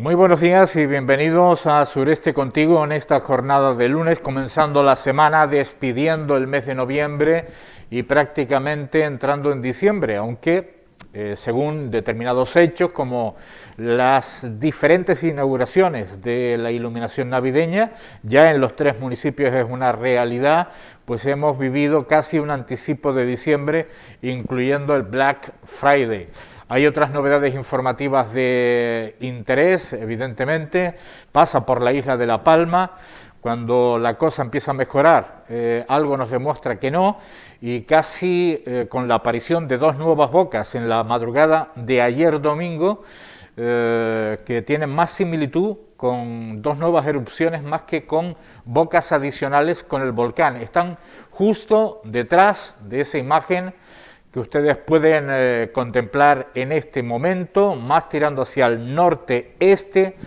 Muy buenos días y bienvenidos a Sureste Contigo en esta jornada de lunes, comenzando la semana, despidiendo el mes de noviembre y prácticamente entrando en diciembre, aunque según determinados hechos como las diferentes inauguraciones de la iluminación navideña, ya en los 3 municipios es una realidad, pues hemos vivido casi un anticipo de diciembre, incluyendo el Black Friday. Hay otras novedades informativas de interés, evidentemente. Pasa por la isla de La Palma. Cuando la cosa empieza a mejorar, algo nos demuestra que no, y casi con la aparición de 2 nuevas bocas en la madrugada de ayer domingo, que tienen más similitud con 2 nuevas erupciones más que con bocas adicionales con el volcán. Están justo detrás de esa imagen que ustedes pueden contemplar en este momento, más tirando hacia el norte-este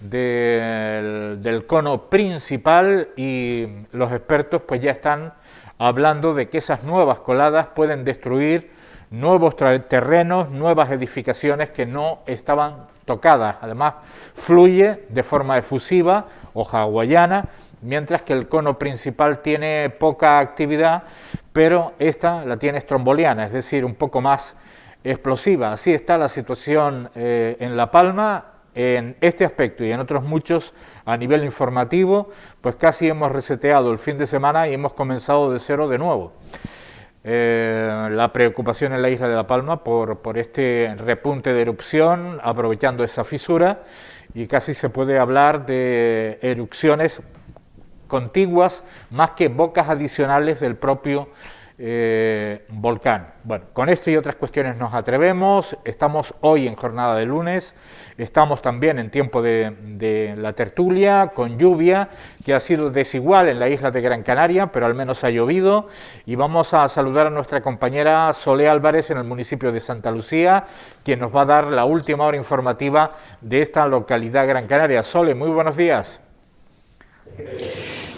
del cono principal, y los expertos pues ya están hablando de que esas nuevas coladas pueden destruir nuevos terrenos, nuevas edificaciones que no estaban tocadas. Además, fluye de forma efusiva o hawaiana, mientras que el cono principal tiene poca actividad, pero esta la tiene stromboliana, es decir, un poco más explosiva. Así está la situación en La Palma, en este aspecto y en otros muchos a nivel informativo, pues casi hemos reseteado el fin de semana y hemos comenzado de cero de nuevo. La preocupación en la isla de La Palma por este repunte de erupción, aprovechando esa fisura, y casi se puede hablar de erupciones contiguas más que bocas adicionales del propio volcán. Bueno, con esto y otras cuestiones nos atrevemos. Estamos hoy en jornada de lunes, estamos también en tiempo de la tertulia, con lluvia, que ha sido desigual en la isla de Gran Canaria, pero al menos ha llovido, y vamos a saludar a nuestra compañera Sole Álvarez en el municipio de Santa Lucía, quien nos va a dar la última hora informativa de esta localidad Gran Canaria. Sole, muy buenos días.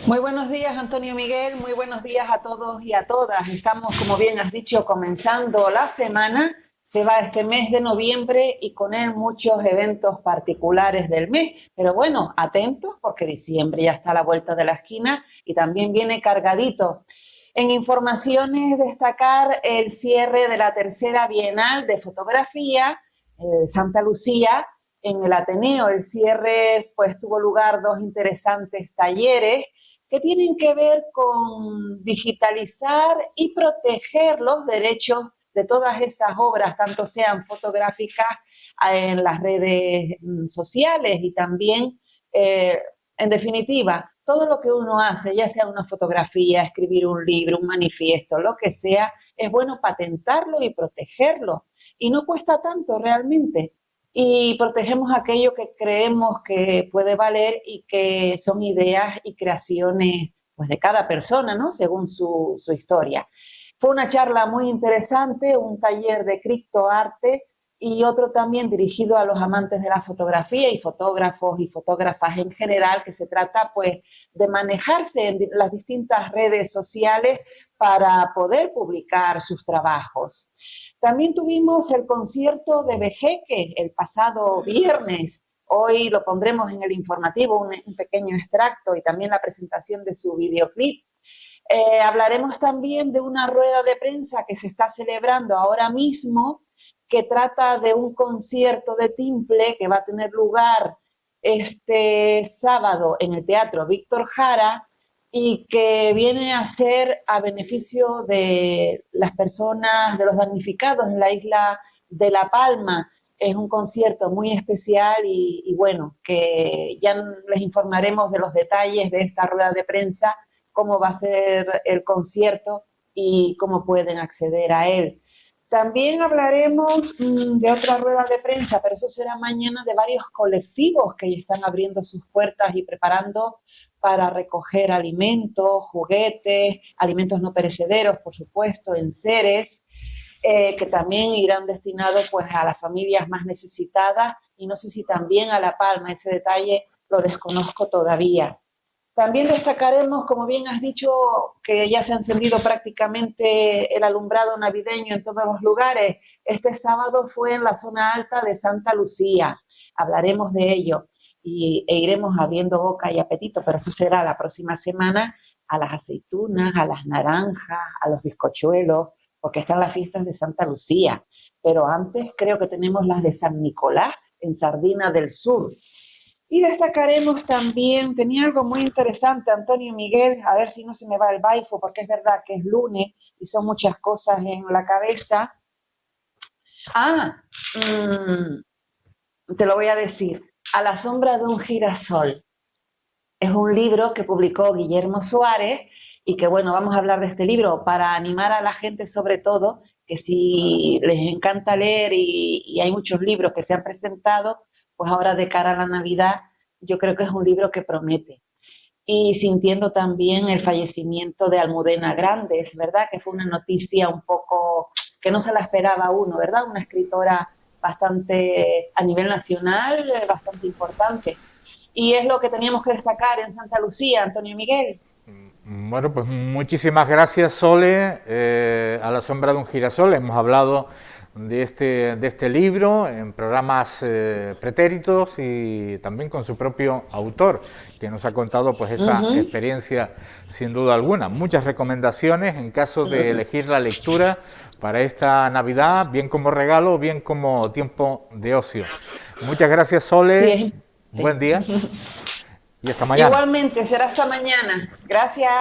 Muy buenos días, Antonio Miguel, muy buenos días a todos y a todas. Estamos, como bien has dicho, comenzando la semana. Se va este mes de noviembre y con él muchos eventos particulares del mes. Pero bueno, atentos porque diciembre ya está a la vuelta de la esquina y también viene cargadito. En informaciones, destacar el cierre de la tercera Bienal de Fotografía Santa Lucía en el Ateneo. El cierre pues tuvo lugar 2 interesantes talleres que tienen que ver con digitalizar y proteger los derechos de todas esas obras, tanto sean fotográficas en las redes sociales y también, en definitiva, todo lo que uno hace, ya sea una fotografía, escribir un libro, un manifiesto, lo que sea, es bueno patentarlo y protegerlo. Y no cuesta tanto realmente, y protegemos aquello que creemos que puede valer y que son ideas y creaciones pues, de cada persona, ¿no? Según su historia. Fue una charla muy interesante, un taller de criptoarte y otro también dirigido a los amantes de la fotografía y fotógrafos y fotógrafas en general, que se trata pues de manejarse en las distintas redes sociales para poder publicar sus trabajos. También tuvimos el concierto de Vejeque el pasado viernes. Hoy lo pondremos en el informativo, un pequeño extracto y también la presentación de su videoclip. Hablaremos también de una rueda de prensa que se está celebrando ahora mismo, que trata de un concierto de timple que va a tener lugar este sábado en el Teatro Víctor Jara y que viene a ser a beneficio de las personas, de los damnificados en la isla de La Palma. Es un concierto muy especial y bueno, que ya les informaremos de los detalles de esta rueda de prensa, cómo va a ser el concierto y cómo pueden acceder a él. También hablaremos de otra rueda de prensa, pero eso será mañana, de varios colectivos que ya están abriendo sus puertas y preparando para recoger alimentos, juguetes, alimentos no perecederos, por supuesto, enseres, que también irán destinados pues, a las familias más necesitadas y no sé si también a La Palma, ese detalle lo desconozco todavía. También destacaremos, como bien has dicho, que ya se ha encendido prácticamente el alumbrado navideño en todos los lugares. Este sábado fue en la zona alta de Santa Lucía. Hablaremos de ello. e iremos abriendo boca y apetito, pero eso será la próxima semana, a las aceitunas, a las naranjas, a los bizcochuelos, porque están las fiestas de Santa Lucía. Pero antes creo que tenemos las de San Nicolás en Sardina del Sur. Y destacaremos también, tenía algo muy interesante, Antonio Miguel, a ver si no se me va el baifo, porque es verdad que es lunes y son muchas cosas en la cabeza. Te lo voy a decir, A la sombra de un girasol. Es un libro que publicó Guillermo Suárez y que, bueno, vamos a hablar de este libro para animar a la gente, sobre todo, que si les encanta leer y hay muchos libros que se han presentado, pues ahora de cara a la Navidad, yo creo que es un libro que promete. Y sintiendo también el fallecimiento de Almudena Grandes, ¿verdad? Que fue una noticia un poco que no se la esperaba uno, ¿verdad? Una escritora bastante, a nivel nacional, bastante importante. Y es lo que teníamos que destacar en Santa Lucía, Antonio Miguel. Bueno, pues muchísimas gracias, Sole. A la sombra de un girasol hemos hablado de este libro en programas pretéritos y también con su propio autor, que nos ha contado pues esa experiencia sin duda alguna. Muchas recomendaciones en caso de elegir la lectura para esta Navidad, bien como regalo, bien como tiempo de ocio. Muchas gracias, Sole. Bien. Buen día y hasta mañana. Igualmente, será hasta mañana. Gracias.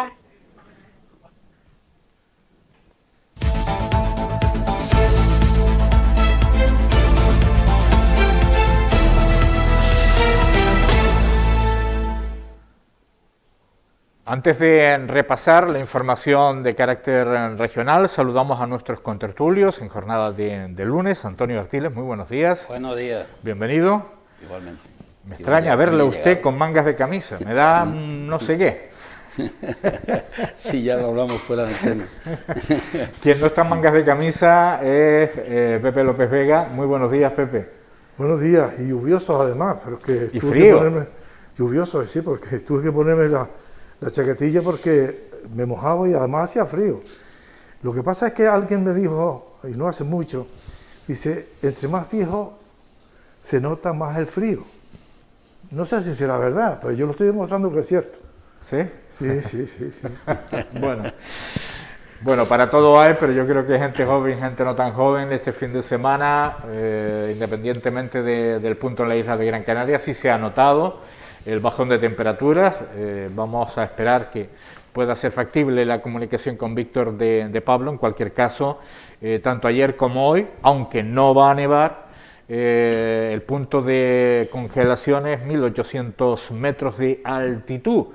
Antes de repasar la información de carácter regional, saludamos a nuestros contertulios en jornada de lunes. Antonio Artiles, muy buenos días. Buenos días. Bienvenido. Igualmente. Me extraña verle a usted con mangas de camisa, me da no sé qué. Sí, ya lo hablamos fuera de escena. Quien no está en mangas de camisa es Pepe López Vega. Muy buenos días, Pepe. Buenos días, y lluviosos además, pero que ¿Y tuve frío? que ponerme, lluviosos, sí, porque tuve que ponerme la chaquetilla porque me mojaba y además hacía frío. Lo que pasa es que alguien me dijo, y no hace mucho, dice, entre más viejo se nota más el frío. No sé si será verdad, pero yo lo estoy demostrando que es cierto. ¿Sí? Sí. Bueno, para todo hay, pero yo creo que gente joven, gente no tan joven, este fin de semana, independientemente del punto en la isla de Gran Canaria, sí se ha notado el bajón de temperaturas. Vamos a esperar que pueda ser factible la comunicación con Víctor de Pablo. En cualquier caso, tanto ayer como hoy, aunque no va a nevar, el punto de congelación es 1.800 metros de altitud.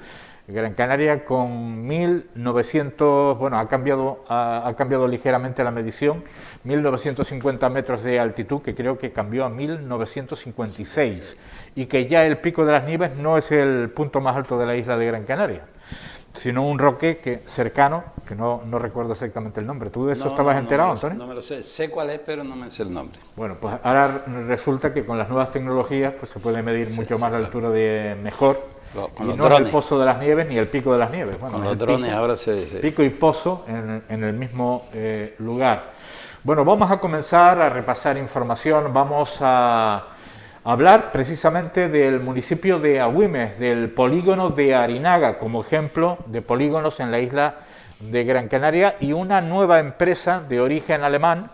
Gran Canaria con 1.900, bueno, ha cambiado ligeramente la medición, 1.950 metros de altitud, que creo que cambió a 1.956, y que ya el Pico de las Nieves no es el punto más alto de la isla de Gran Canaria, sino un roque cercano, que no recuerdo exactamente el nombre. ¿Tú de eso estabas enterado, Antonio? No me lo sé cuál es, pero no me sé el nombre. Bueno, pues ahora resulta que con las nuevas tecnologías pues se puede medir mucho más la altura de mejor. Con y los no drones. Es el Pozo de las Nieves ni el Pico de las Nieves. Bueno, con los drones ahora se... Pico y Pozo en el mismo lugar. Bueno, vamos a comenzar a repasar información. Vamos a hablar precisamente del municipio de Agüimes, del polígono de Arinaga, como ejemplo de polígonos en la isla de Gran Canaria, y una nueva empresa de origen alemán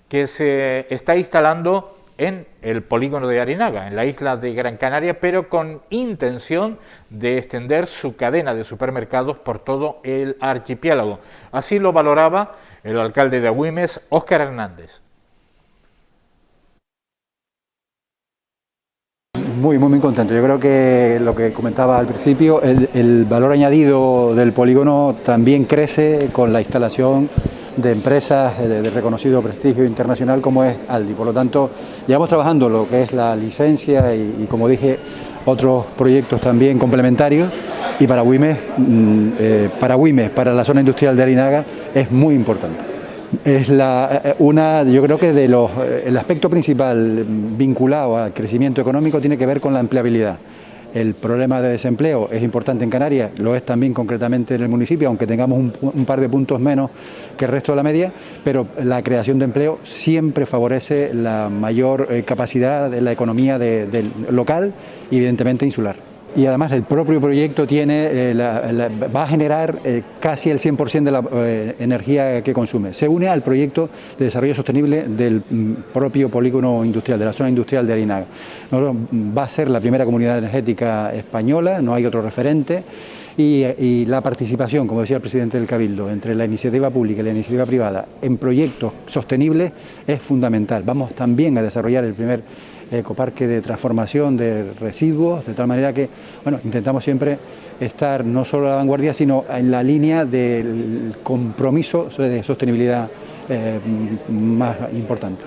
que se está instalando en el polígono de Arinaga, en la isla de Gran Canaria, pero con intención de extender su cadena de supermercados por todo el archipiélago. Así lo valoraba el alcalde de Agüimes, Óscar Hernández. Muy contento. Yo creo que lo que comentaba al principio, el valor añadido del polígono también crece con la instalación de empresas de reconocido prestigio internacional como es Aldi. Por lo tanto, llevamos trabajando lo que es la licencia y como dije, otros proyectos también complementarios, y para Agüimes, para la zona industrial de Arinaga, es muy importante. Es yo creo que el aspecto principal vinculado al crecimiento económico tiene que ver con la empleabilidad. el problema de desempleo es importante en Canarias, lo es también concretamente en el municipio, aunque tengamos un par de puntos menos que el resto de la media, pero la creación de empleo siempre favorece la mayor capacidad de la economía del local y evidentemente insular. Y además el propio proyecto tiene, va a generar casi el 100% de la energía que consume. Se une al proyecto de desarrollo sostenible del propio polígono industrial, de la zona industrial de Arinaga. Va a ser la primera comunidad energética española, no hay otro referente. Y la participación, como decía el presidente del Cabildo, entre la iniciativa pública y la iniciativa privada en proyectos sostenibles es fundamental. Vamos también a desarrollar el primer ecoparque de transformación de residuos, de tal manera que, bueno, intentamos siempre estar no solo a la vanguardia, sino en la línea del compromiso de sostenibilidad más importante.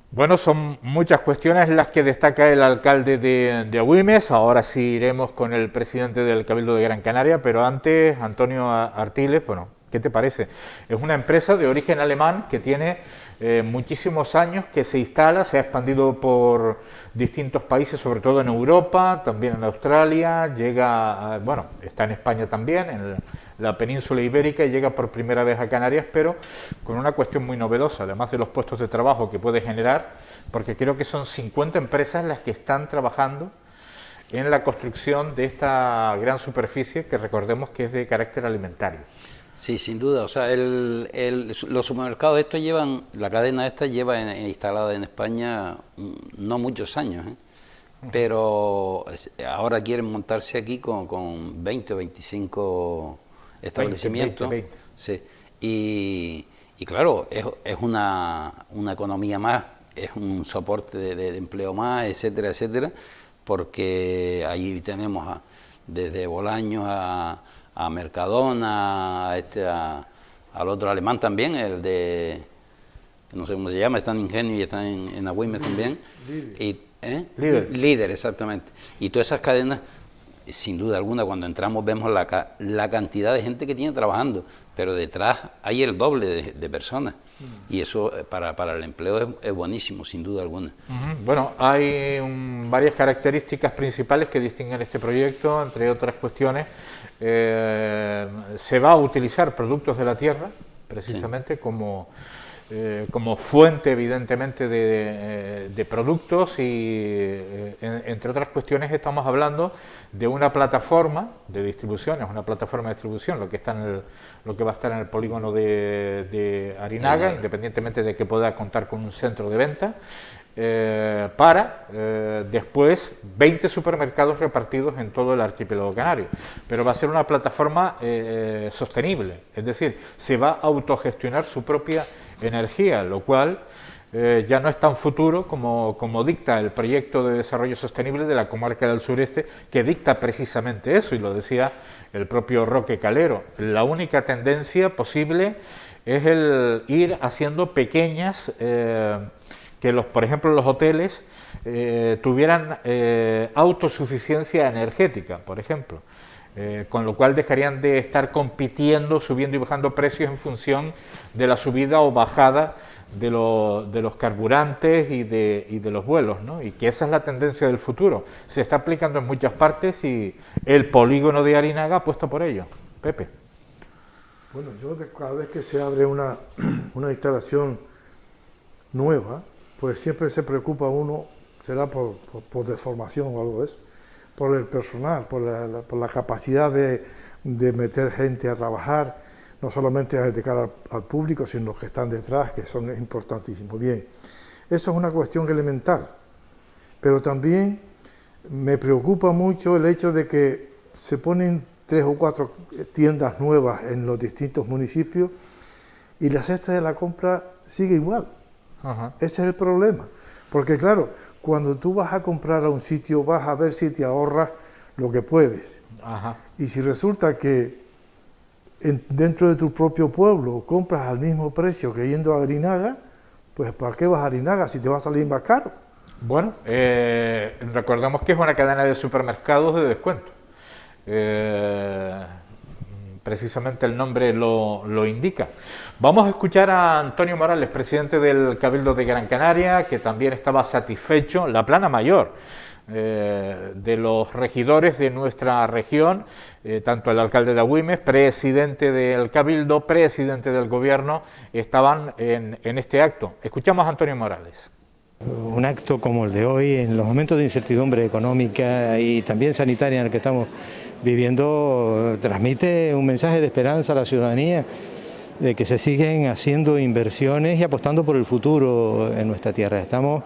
Bueno, son muchas cuestiones las que destaca el alcalde de Agüimes. Ahora sí iremos con el presidente del Cabildo de Gran Canaria, pero antes, Antonio Artiles, bueno, ¿qué te parece? Es una empresa de origen alemán que tiene muchísimos años que se instala, se ha expandido por distintos países, sobre todo en Europa, también en Australia, llega, bueno, está en España también, en la península ibérica, y llega por primera vez a Canarias, pero con una cuestión muy novedosa, además de los puestos de trabajo que puede generar, porque creo que son 50 empresas las que están trabajando en la construcción de esta gran superficie, que recordemos que es de carácter alimentario. Sí, sin duda. O sea, los supermercados estos llevan, la cadena esta lleva instalada en España no muchos años, ¿eh? Pero ahora quieren montarse aquí con 20 o 25 establecimientos. 20. Sí. Y claro, es una economía más, es un soporte de empleo más, etcétera, etcétera, porque ahí tenemos desde Bolaños a Mercadona, al otro alemán también, el de, no sé cómo se llama, está en Ingenio y está en Agüimes también. Líder, exactamente. Y todas esas cadenas, sin duda alguna, cuando entramos vemos la cantidad de gente que tiene trabajando, pero detrás hay el doble de personas. Y eso para el empleo es buenísimo, sin duda alguna. Bueno, hay varias características principales que distinguen este proyecto, entre otras cuestiones. Se va a utilizar productos de la tierra, precisamente, sí, como fuente, evidentemente, de productos, y entre otras cuestiones estamos hablando de una plataforma de distribución, es una plataforma de distribución, lo que va a estar en el polígono de Arinaga, independientemente de que pueda contar con un centro de venta, para después 20 supermercados repartidos en todo el archipiélago canario. Pero va a ser una plataforma sostenible, es decir, se va a autogestionar su propia energía, lo cual ya no es tan futuro como dicta el proyecto de desarrollo sostenible de la comarca del sureste, que dicta precisamente eso, y lo decía el propio Roque Calero. La única tendencia posible es el ir haciendo pequeñas, que por ejemplo los hoteles tuvieran autosuficiencia energética, por ejemplo. Con lo cual dejarían de estar compitiendo, subiendo y bajando precios en función de la subida o bajada de los carburantes y de los vuelos, ¿no? Y que esa es la tendencia del futuro. Se está aplicando en muchas partes y el polígono de Arinaga apuesta por ello. Pepe. Bueno, cada vez que se abre una instalación nueva, pues siempre se preocupa uno, será por deformación o algo de eso, por el personal, por la capacidad de meter gente a trabajar, no solamente de cara al público, sino los que están detrás, que son importantísimos. Bien, eso es una cuestión elemental, pero también me preocupa mucho el hecho de que se ponen 3 o 4 tiendas nuevas en los distintos municipios y la cesta de la compra sigue igual. Ajá. Ese es el problema, porque claro, cuando tú vas a comprar a un sitio, vas a ver si te ahorras lo que puedes. Ajá. Y si resulta que dentro de tu propio pueblo compras al mismo precio que yendo a Arinaga, pues ¿para qué vas a Arinaga si te va a salir más caro? Bueno, recordamos que es una cadena de supermercados de descuento. Precisamente el nombre lo indica. Vamos a escuchar a Antonio Morales, presidente del Cabildo de Gran Canaria, que también estaba satisfecho, la plana mayor de los regidores de nuestra región, tanto el alcalde de Agüimes, presidente del Cabildo, presidente del Gobierno, estaban en este acto. Escuchamos a Antonio Morales. Un acto como el de hoy, en los momentos de incertidumbre económica y también sanitaria en el que estamos viviendo, transmite un mensaje de esperanza a la ciudadanía de que se siguen haciendo inversiones y apostando por el futuro en nuestra tierra. Estamos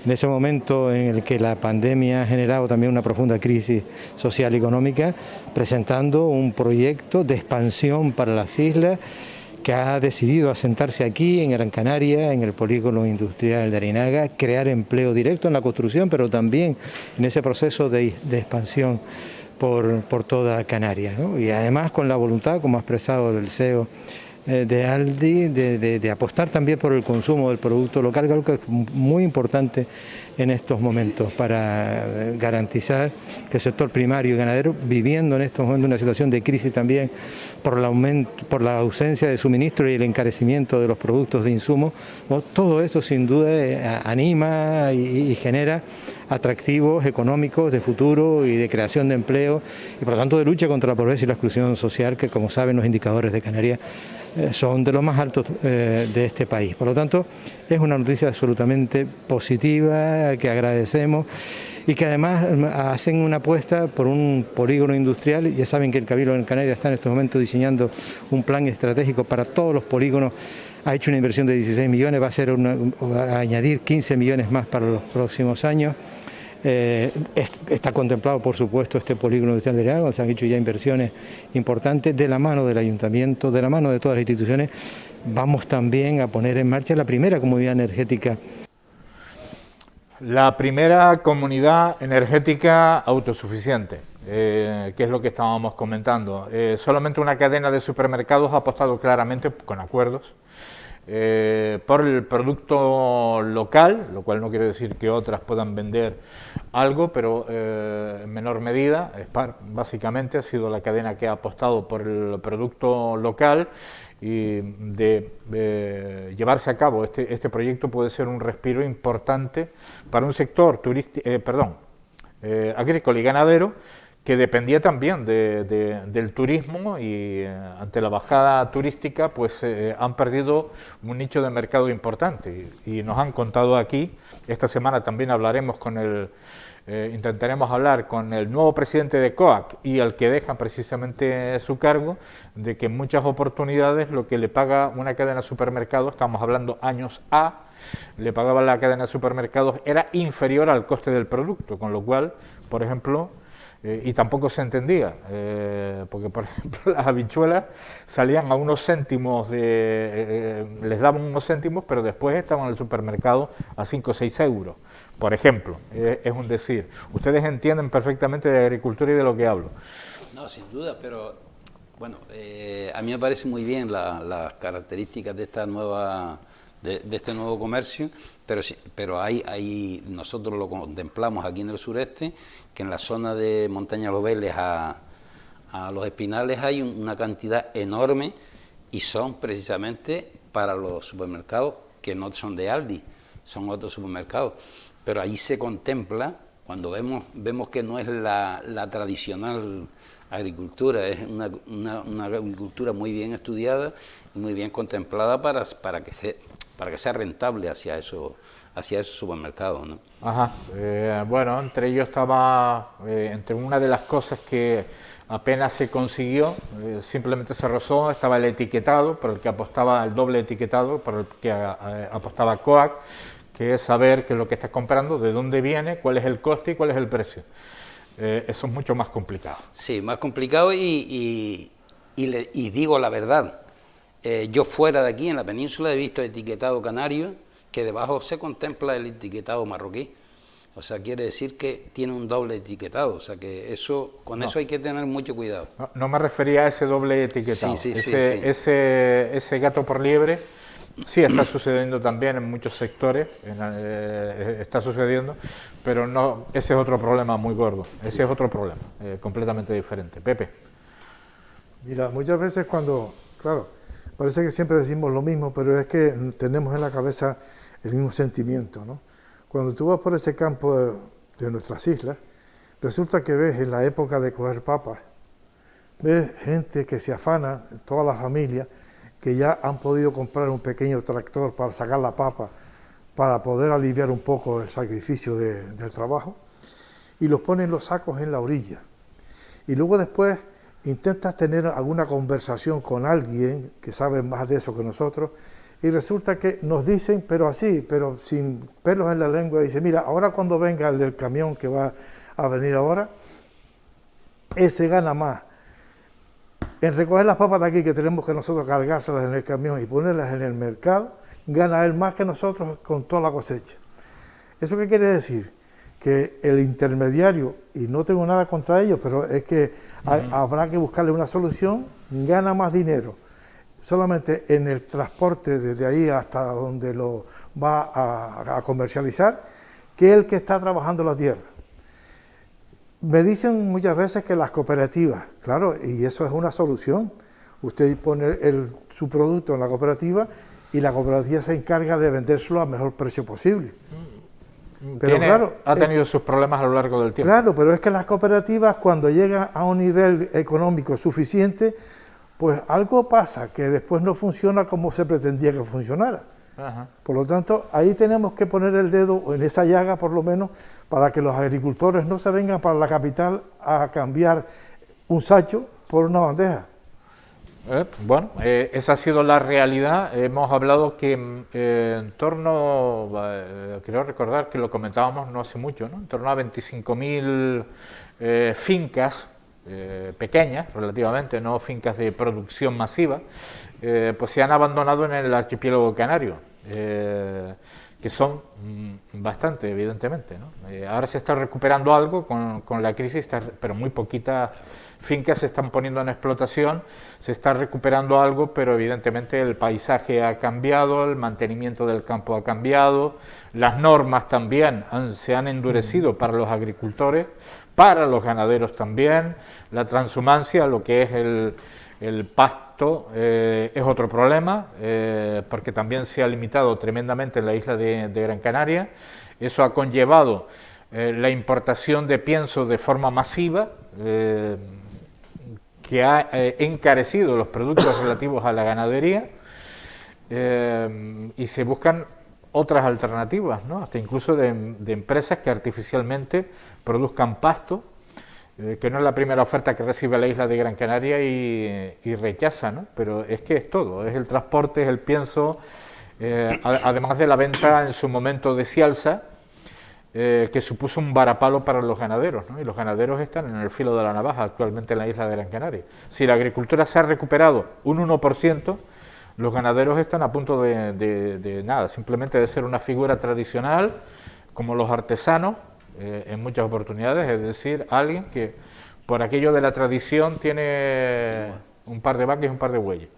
en ese momento en el que la pandemia ha generado también una profunda crisis social y económica, presentando un proyecto de expansión para las islas que ha decidido asentarse aquí en Gran Canaria, en el polígono industrial de Arinaga, crear empleo directo en la construcción, pero también en ese proceso de expansión por toda Canarias, ¿no? Y además con la voluntad, como ha expresado el CEO de Aldi, de apostar también por el consumo del producto local, algo que es muy importante en estos momentos para garantizar que el sector primario y ganadero, viviendo en estos momentos una situación de crisis también por la ausencia de suministro y el encarecimiento de los productos de insumo, todo esto sin duda anima y genera atractivos económicos de futuro y de creación de empleo y por lo tanto de lucha contra la pobreza y la exclusión social, que como saben los indicadores de Canarias son de los más altos de este país. Por lo tanto, es una noticia absolutamente positiva que agradecemos y que además hacen una apuesta por un polígono industrial. Ya saben que el Cabildo en Canarias está en estos momentos diseñando un plan estratégico para todos los polígonos. Ha hecho una inversión de 16 millones, va a añadir 15 millones más para los próximos años. Está contemplado, por supuesto, este polígono industrial de Arinaga, donde se han hecho ya inversiones importantes de la mano del ayuntamiento, de la mano de todas las instituciones. Vamos también a poner en marcha la primera comunidad energética. La primera comunidad energética autosuficiente, que es lo que estábamos comentando. Solamente una cadena de supermercados ha apostado claramente, con acuerdos, por el producto local, lo cual no quiere decir que otras puedan vender algo, pero en menor medida. Spar básicamente ha sido la cadena que ha apostado por el producto local, y de llevarse a cabo este proyecto puede ser un respiro importante para un sector agrícola y ganadero que dependía también del turismo y ante la bajada turística pues han perdido un nicho de mercado importante y nos han contado aquí. Esta semana también hablaremos intentaremos hablar con el nuevo presidente de COAC y al que dejan precisamente su cargo, de que en muchas oportunidades lo que le paga una cadena de supermercados, estamos hablando años A, le pagaba la cadena de supermercados, era inferior al coste del producto, con lo cual, por ejemplo, y tampoco se entendía, porque por ejemplo las habichuelas salían a unos céntimos, les daban unos céntimos, pero después estaban en el supermercado a 5 o 6 euros, por ejemplo, es un decir. Ustedes entienden perfectamente de agricultura y de lo que hablo. No, sin duda, pero bueno, a mí me parece muy bien las características de esta nueva... De este nuevo comercio, pero hay nosotros lo contemplamos aquí en el sureste, que en la zona de Montaña Los Vélez a Los Espinales hay una cantidad enorme y son precisamente para los supermercados que no son de Aldi, son otros supermercados, pero ahí se contempla, cuando vemos que no es la tradicional agricultura, es una agricultura muy bien estudiada y muy bien contemplada para que sea rentable hacia esos supermercados, ¿no? Ajá. Bueno, entre ellos estaba, entre una de las cosas que apenas se consiguió, simplemente se rozó, estaba el etiquetado, por el que apostaba el doble etiquetado, por el que apostaba COAC, que es saber qué es lo que estás comprando, de dónde viene, cuál es el coste y cuál es el precio. Eso es mucho más complicado. Sí, más complicado y digo la verdad. Yo fuera de aquí, en la península, he visto etiquetado canario que debajo se contempla el etiquetado marroquí. O sea, quiere decir que tiene un doble etiquetado. O sea, que eso hay que tener mucho cuidado. No me refería a ese doble etiquetado. Sí. Ese gato por liebre sí está sucediendo también en muchos sectores, está sucediendo, pero no, ese es otro problema muy gordo. Ese es otro problema, completamente diferente. Pepe. Mira, muchas veces claro, parece que siempre decimos lo mismo, pero es que tenemos en la cabeza el mismo sentimiento, ¿no? Cuando tú vas por ese campo de nuestras islas, resulta que ves en la época de coger papas, ves gente que se afana, toda la familia, que ya han podido comprar un pequeño tractor para sacar la papa, para poder aliviar un poco el sacrificio del trabajo, y los ponen los sacos en la orilla. Y luego después intentas tener alguna conversación con alguien que sabe más de eso que nosotros, y resulta que nos dicen, pero así, pero sin pelos en la lengua, dice, mira, ahora cuando venga el del camión que va a venir ahora, ese gana más en recoger las papas de aquí, que tenemos que nosotros cargárselas en el camión y ponerlas en el mercado, gana él más que nosotros con toda la cosecha. ¿Eso qué quiere decir? Que el intermediario, y no tengo nada contra ellos, pero es que habrá que buscarle una solución, gana más dinero solamente en el transporte desde ahí hasta donde lo va a comercializar, que el que está trabajando la tierra. Me dicen muchas veces que las cooperativas, claro, y eso es una solución. Usted pone su producto en la cooperativa y la cooperativa se encarga de vendérselo al mejor precio posible. Pero claro, ha tenido sus problemas a lo largo del tiempo. Claro, pero es que las cooperativas, cuando llegan a un nivel económico suficiente, pues algo pasa, que después no funciona como se pretendía que funcionara. Ajá. Por lo tanto, ahí tenemos que poner el dedo en esa llaga, por lo menos, para que los agricultores no se vengan para la capital a cambiar un sacho por una bandeja. Bueno, esa ha sido la realidad. Hemos hablado que en torno, creo recordar que lo comentábamos no hace mucho, ¿no? En torno a 25.000 fincas pequeñas, relativamente, no fincas de producción masiva, pues se han abandonado en el archipiélago canario, que son bastante, evidentemente, ¿no? Ahora se está recuperando algo con la crisis, pero muy poquitas fincas se están poniendo en explotación, se está recuperando algo, pero evidentemente el paisaje ha cambiado, el mantenimiento del campo ha cambiado, las normas también se han endurecido para los agricultores, para los ganaderos también, la transhumancia, lo que es el pasto, es otro problema, porque también se ha limitado tremendamente en la isla de Gran Canaria. Eso ha conllevado la importación de pienso de forma masiva, que ha encarecido los productos relativos a la ganadería, y se buscan otras alternativas, ¿no? Hasta incluso de empresas que artificialmente produzcan pasto, que no es la primera oferta que recibe la isla de Gran Canaria y rechaza, ¿no? Pero es que es todo, es el transporte, es el pienso, además de la venta en su momento de Cialsa, que supuso un varapalo para los ganaderos, ¿no? Y los ganaderos están en el filo de la navaja actualmente en la isla de Gran Canaria. Si la agricultura se ha recuperado un 1%, los ganaderos están a punto de nada, simplemente de ser una figura tradicional, como los artesanos, en muchas oportunidades, es decir, alguien que por aquello de la tradición tiene un par de vacas y un par de bueyes.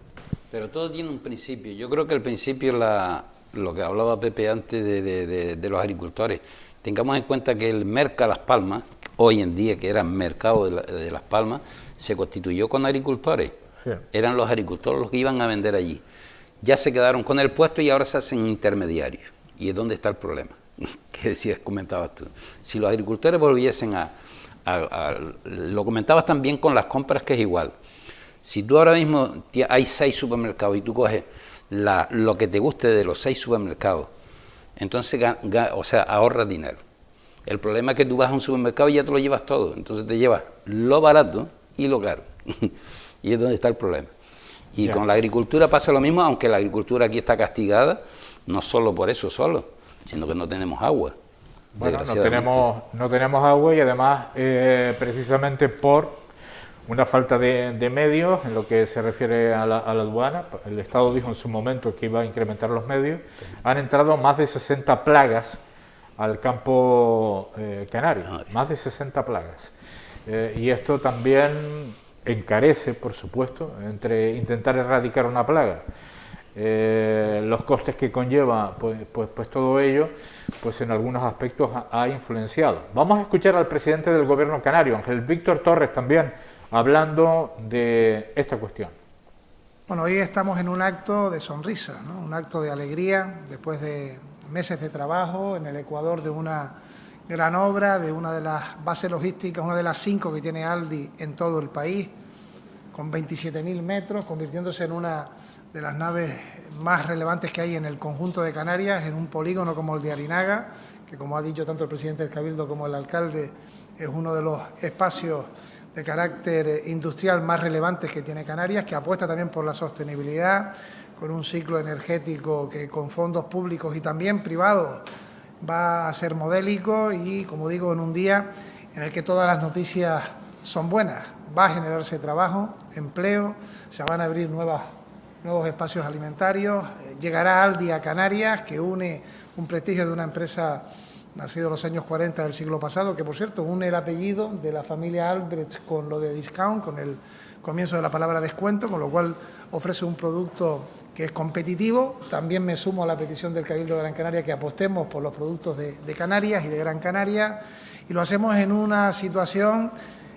Pero todo tiene un principio. Yo creo que el principio es lo que hablaba Pepe antes de los agricultores. Tengamos en cuenta que el Merca Las Palmas, hoy en día que era el mercado de Las Palmas, se constituyó con agricultores. Sí. Eran los agricultores los que iban a vender allí. Ya se quedaron con el puesto y ahora se hacen intermediarios. ¿Y es donde está el problema? Que decías, comentabas tú. Si los agricultores volviesen lo comentabas también con las compras, que es igual. Si tú ahora mismo hay 6 supermercados y tú coges lo que te guste de los 6 supermercados, entonces ahorras dinero. El problema es que tú vas a un supermercado y ya te lo llevas todo, entonces te llevas lo barato y lo caro. Y es donde está el problema. Y con la agricultura pasa lo mismo, aunque la agricultura aquí está castigada, no solo por eso solo, sino que no tenemos agua. Bueno, no tenemos agua y además precisamente por una falta de medios en lo que se refiere a la aduana. El Estado dijo en su momento que iba a incrementar los medios. Han entrado más de 60 plagas al campo canario, más de 60 plagas. Y esto también encarece, por supuesto, entre intentar erradicar una plaga, los costes que conlleva, pues todo ello, pues en algunos aspectos ha influenciado. Vamos a escuchar al presidente del Gobierno canario, Ángel Víctor Torres, también hablando de esta cuestión. Bueno, hoy estamos en un acto de sonrisa, ¿no? Un acto de alegría después de meses de trabajo en el ecuador de una gran obra de una de las bases logísticas, una de las 5 que tiene Aldi en todo el país, con 27.000 metros, convirtiéndose en una de las naves más relevantes que hay en el conjunto de Canarias, en un polígono como el de Arinaga, que como ha dicho tanto el presidente del Cabildo como el alcalde, es uno de los espacios de carácter industrial más relevantes que tiene Canarias, que apuesta también por la sostenibilidad, con un ciclo energético que con fondos públicos y también privados va a ser modélico y, como digo, en un día en el que todas las noticias son buenas. Va a generarse trabajo, empleo, se van a abrir nuevos espacios alimentarios, llegará Aldi a Canarias, que une un prestigio de una empresa nacido en los años 40 del siglo pasado, que por cierto une el apellido de la familia Albrecht con lo de discount, con el comienzo de la palabra descuento, con lo cual ofrece un producto que es competitivo. También me sumo a la petición del Cabildo de Gran Canaria que apostemos por los productos de Canarias y de Gran Canaria, y lo hacemos en una situación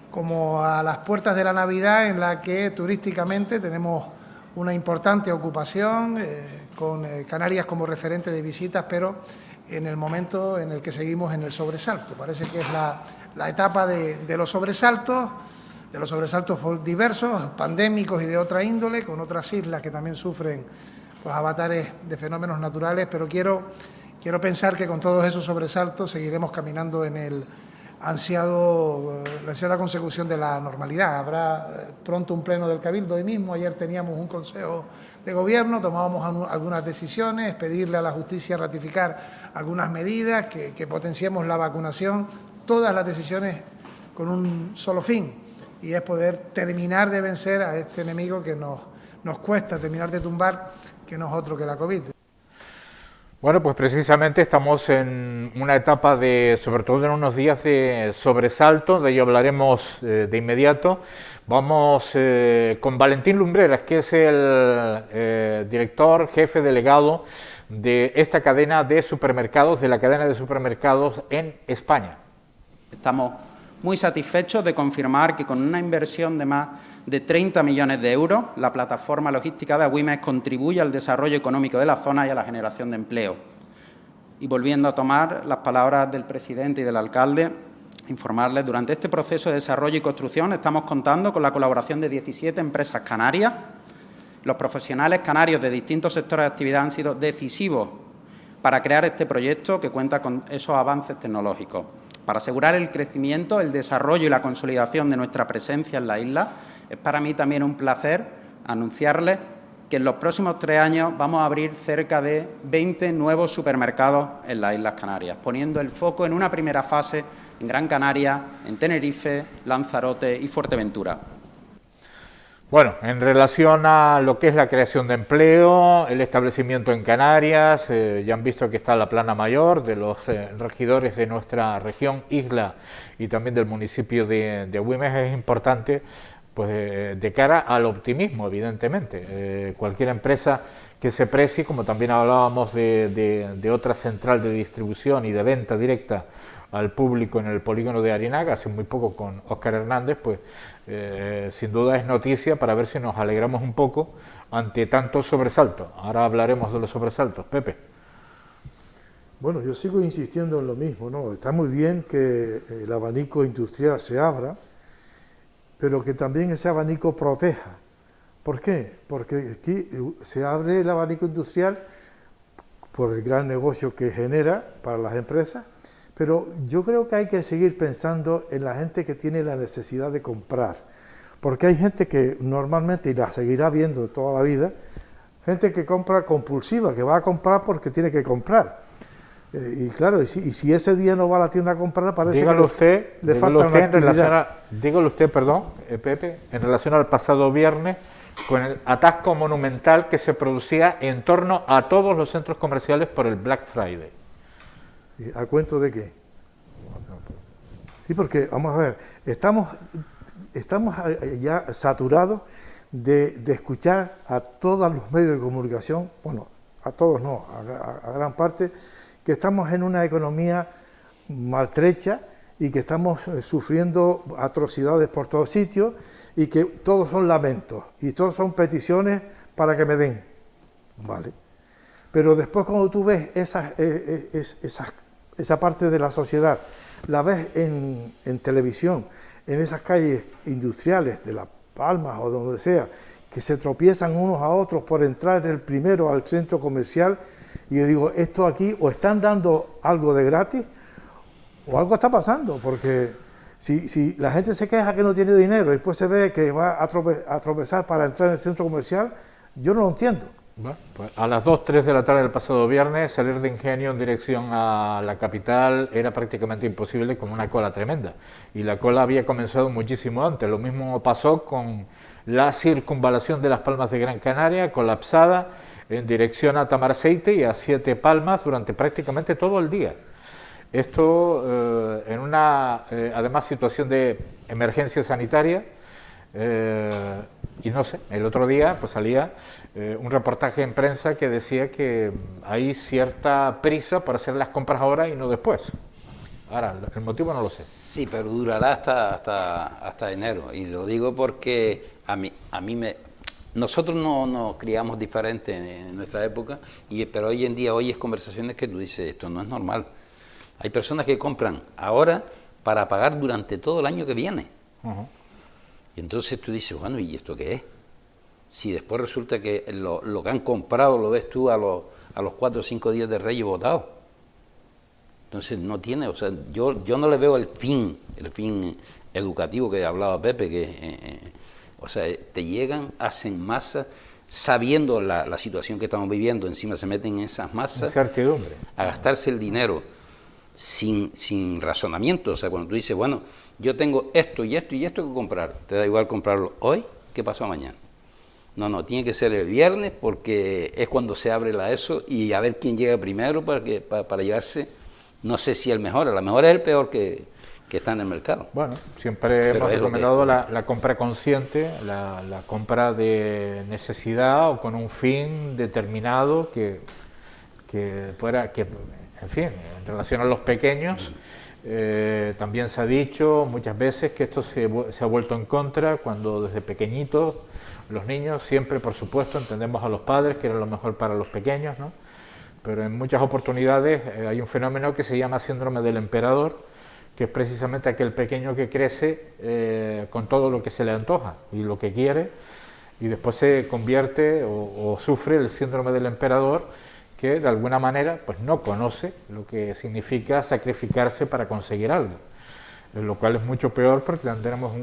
como a las puertas de la Navidad, en la que turísticamente tenemos una importante ocupación, con Canarias como referente de visitas, pero en el momento en el que seguimos en el sobresalto. Parece que es la etapa de los sobresaltos diversos, pandémicos y de otra índole, con otras islas que también sufren los avatares de fenómenos naturales, pero quiero pensar que con todos esos sobresaltos seguiremos caminando en la ansiada consecución de la normalidad. Habrá pronto un pleno del Cabildo hoy mismo, ayer teníamos un consejo de gobierno, tomábamos algunas decisiones, pedirle a la justicia ratificar algunas medidas, que potenciemos la vacunación, todas las decisiones con un solo fin, y es poder terminar de vencer a este enemigo que nos cuesta terminar de tumbar, que no es otro que la COVID. Bueno, pues precisamente estamos en una etapa sobre todo en unos días de sobresalto, de ello hablaremos de inmediato. Vamos con Valentín Lumbreras, que es el director, jefe delegado de esta cadena de supermercados, de la cadena de supermercados en España. Estamos muy satisfechos de confirmar que con una inversión de más de 30 millones de euros, la plataforma logística de Agüimes contribuye al desarrollo económico de la zona y a la generación de empleo. Y volviendo a tomar las palabras del presidente y del alcalde, informarles, durante este proceso de desarrollo y construcción estamos contando con la colaboración de 17 empresas canarias. Los profesionales canarios de distintos sectores de actividad han sido decisivos para crear este proyecto que cuenta con esos avances tecnológicos. Para asegurar el crecimiento, el desarrollo y la consolidación de nuestra presencia en la isla, es para mí también un placer anunciarles que en los próximos 3 años vamos a abrir cerca de 20 nuevos supermercados en las Islas Canarias, poniendo el foco en una primera fase en Gran Canaria, en Tenerife, Lanzarote y Fuerteventura. Bueno, en relación a lo que es la creación de empleo, el establecimiento en Canarias, ya han visto que está la plana mayor de los regidores de nuestra región, isla y también del municipio de Agüimes. Es importante, pues, de cara al optimismo, evidentemente. Cualquier empresa que se precie, como también hablábamos de otra central de distribución y de venta directa al público en el polígono de Arinaga, hace muy poco con Óscar Hernández, pues sin duda es noticia para ver si nos alegramos un poco ante tantos sobresaltos. Ahora hablaremos de los sobresaltos. Pepe. Bueno, yo sigo insistiendo en lo mismo, ¿no? Está muy bien que el abanico industrial se abra, pero que también ese abanico proteja. ¿Por qué? Porque aquí se abre el abanico industrial por el gran negocio que genera para las empresas, pero yo creo que hay que seguir pensando en la gente que tiene la necesidad de comprar, porque hay gente que normalmente, y la seguirá viendo toda la vida, gente que compra compulsiva, que va a comprar porque tiene que comprar. Y claro, y si ese día no va a la tienda a comprar, parece que le falta una actividad. Dígalo usted, perdón, Pepe, en relación al pasado viernes, con el atasco monumental que se producía en torno a todos los centros comerciales por el Black Friday. ¿A cuento de qué? Sí, porque, vamos a ver, estamos ya saturados de escuchar a todos los medios de comunicación, bueno, a todos no, a gran parte, que estamos en una economía maltrecha y que estamos sufriendo atrocidades por todos sitios y que todos son lamentos y todos son peticiones para que me den, ¿vale? Pero después cuando tú ves esas esa parte de la sociedad, la ves en televisión, en esas calles industriales de Las Palmas o donde sea, que se tropiezan unos a otros por entrar el primero al centro comercial, y yo digo, esto aquí o están dando algo de gratis o algo está pasando, porque si la gente se queja que no tiene dinero y después se ve que va a tropezar para entrar en el centro comercial, yo no lo entiendo. Bueno, pues a las 2, 3 de la tarde del pasado viernes, salir de Ingenio en dirección a la capital era prácticamente imposible, con una cola tremenda. Y la cola había comenzado muchísimo antes. Lo mismo pasó con la circunvalación de Las Palmas de Gran Canaria, colapsada en dirección a Tamarceite y a Siete Palmas durante prácticamente todo el día. Esto en una, además, situación de emergencia sanitaria. Y no sé, el otro día pues salía un reportaje en prensa que decía que hay cierta prisa por hacer las compras ahora y no después. Ahora, el motivo no lo sé. Sí, pero durará hasta enero. Y lo digo porque nosotros no nos criamos diferente en nuestra época, pero hoy en día oyes conversaciones que tú dices, esto no es normal. Hay personas que compran ahora para pagar durante todo el año que viene. Y entonces tú dices, bueno, ¿y esto qué es? Si después resulta que lo que han comprado lo ves tú a los 4 o 5 días de Reyes votados. Entonces no tiene, o sea, yo no le veo el fin educativo que hablaba Pepe, que o sea, te llegan, hacen masa, sabiendo la situación que estamos viviendo, encima se meten en esas masas, incertidumbre, a gastarse el dinero sin razonamiento. O sea, cuando tú dices, bueno, yo tengo esto y esto y esto que comprar, te da igual comprarlo hoy que pasado mañana. No, tiene que ser el viernes porque es cuando se abre la ESO y a ver quién llega primero para llevarse, no sé si el mejor, a lo mejor es el peor que está en el mercado. Bueno, siempre hemos recomendado la compra consciente, la compra de necesidad o con un fin determinado que en fin, en relación a los pequeños, también se ha dicho muchas veces que esto se ha vuelto en contra cuando desde pequeñitos los niños, siempre por supuesto entendemos a los padres que era lo mejor para los pequeños, ¿no? Pero en muchas oportunidades hay un fenómeno que se llama síndrome del emperador, que es precisamente aquel pequeño que crece con todo lo que se le antoja y lo que quiere, y después se convierte o sufre el síndrome del emperador, que de alguna manera pues no conoce lo que significa sacrificarse para conseguir algo, lo cual es mucho peor porque tendremos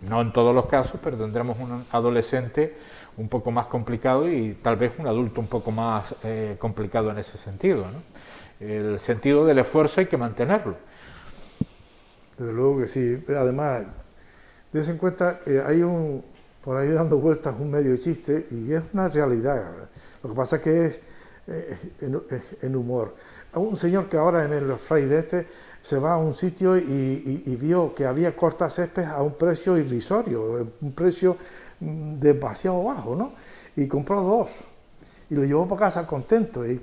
no en todos los casos, pero tendremos un adolescente un poco más complicado y tal vez un adulto un poco más complicado en ese sentido, ¿no? El sentido del esfuerzo hay que mantenerlo. Desde luego que sí. Pero además, des en cuenta que hay por ahí dando vueltas un medio chiste y es una realidad. Lo que pasa es que es en humor. Un señor que ahora en el Friday se va a un sitio y vio que había cortacésped a un precio irrisorio, un precio demasiado bajo, ¿no? Y compró 2 y lo llevó para casa contento y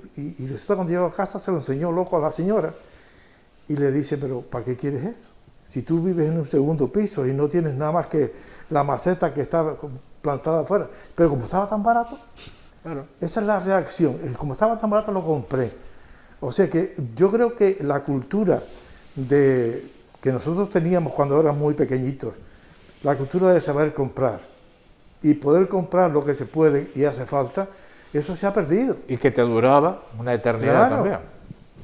resulta cuando llegó a casa se lo enseñó loco a la señora y le dice, pero ¿para qué quieres eso? Si tú vives en un segundo piso y no tienes nada más que la maceta que está plantada afuera, pero como estaba tan barato, claro, esa es la reacción, como estaba tan barato lo compré. O sea que yo creo que la cultura que nosotros teníamos cuando éramos muy pequeñitos, la cultura de saber comprar y poder comprar lo que se puede y hace falta, eso se ha perdido. Y que te duraba una eternidad, claro, también.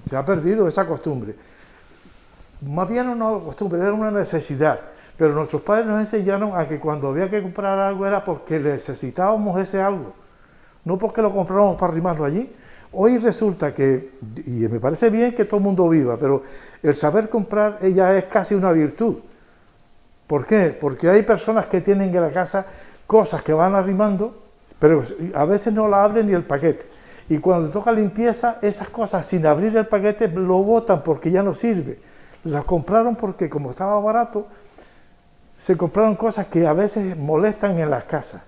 Se ha perdido esa costumbre. Más bien una costumbre, era una necesidad. Pero nuestros padres nos enseñaron a que cuando había que comprar algo era porque necesitábamos ese algo, no porque lo comprábamos para arrimarlo allí. Hoy resulta que, y me parece bien que todo el mundo viva, pero el saber comprar ella es casi una virtud. ¿Por qué? Porque hay personas que tienen en la casa cosas que van arrimando, pero a veces no la abren ni el paquete. Y cuando toca limpieza, esas cosas sin abrir el paquete lo botan porque ya no sirve. Las compraron porque como estaba barato, se compraron cosas que a veces molestan en las casas.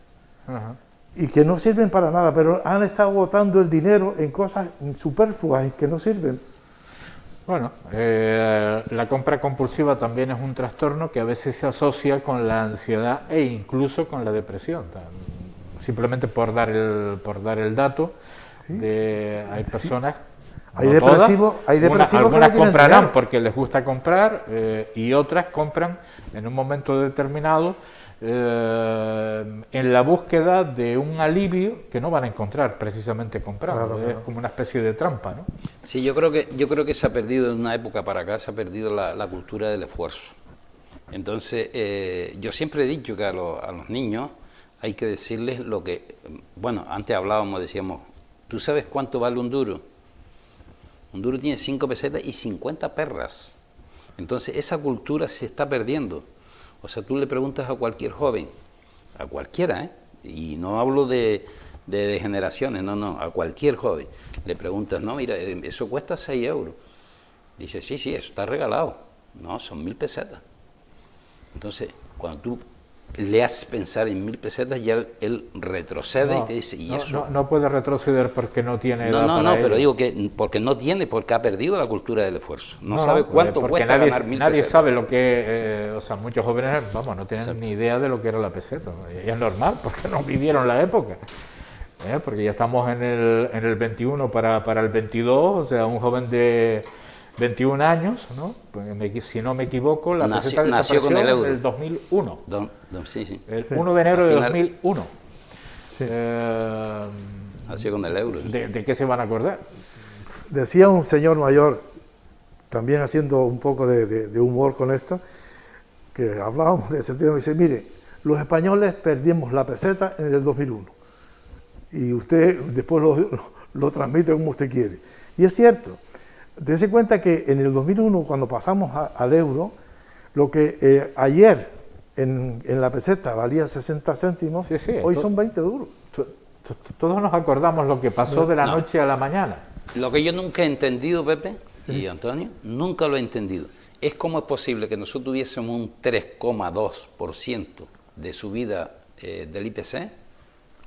Ajá. Y que no sirven para nada, pero han estado botando el dinero en cosas superfluas y que no sirven. Bueno, la compra compulsiva también es un trastorno que a veces se asocia con la ansiedad e incluso con la depresión. Simplemente por dar el dato, ¿sí? Hay personas Hay No depresivos, todas. hay depresivos que no Algunas tienen comprarán dinero. porque les gusta comprar y otras compran en un momento determinado en la búsqueda de un alivio que no van a encontrar precisamente comprando. Claro, Es claro. como una especie de trampa, ¿no? Sí, yo creo que se ha perdido en una época para acá, se ha perdido la cultura del esfuerzo. Entonces, yo siempre he dicho que a los niños hay que decirles lo que, bueno, antes hablábamos, decíamos, ¿tú sabes cuánto vale un duro? Un duro tiene 5 pesetas y 50 perras. Entonces, esa cultura se está perdiendo. O sea, tú le preguntas a cualquier joven, a cualquiera, y no hablo de generaciones, no, a cualquier joven, le preguntas, no, mira, eso cuesta 6 euros. Dice, sí, eso está regalado. No, son 1000 pesetas. Entonces, cuando tú le haces pensar en 1000 pesetas, ya él retrocede y te dice, ¿y eso? No puede retroceder porque no tiene edad para pero ello. digo que porque no tiene, porque ha perdido la cultura del esfuerzo. No sabe cuánto porque cuesta nadie, ganar 1000 nadie pesetas. sabe lo que, o sea, muchos jóvenes, vamos, no tienen ni idea de lo que era la peseta. Y es normal, porque no vivieron la época. Porque ya estamos en el 21 para el 22, o sea, un joven de 21 años, ¿no? Pues, si no me equivoco, la peseta nació con el desapareció euro. en el 2001. Sí. El 1 de enero de Al final- 2001. Sí. Nació con el euro. ¿De qué se van a acordar? Decía un señor mayor, también haciendo un poco de humor con esto, que hablábamos de ese tema, dice, mire, los españoles perdimos la peseta en el 2001 y usted después lo transmite como usted quiere. Y es cierto, dése cuenta que en el 2001, cuando pasamos al euro, lo que ayer en la peseta valía 60 céntimos, Sí, hoy son 20 duros. Todos nos acordamos lo que pasó de la No. noche a la mañana. Lo que yo nunca he entendido, Pepe y Antonio, nunca lo he entendido, es cómo es posible que nosotros tuviésemos un 3,2% de subida del IPC,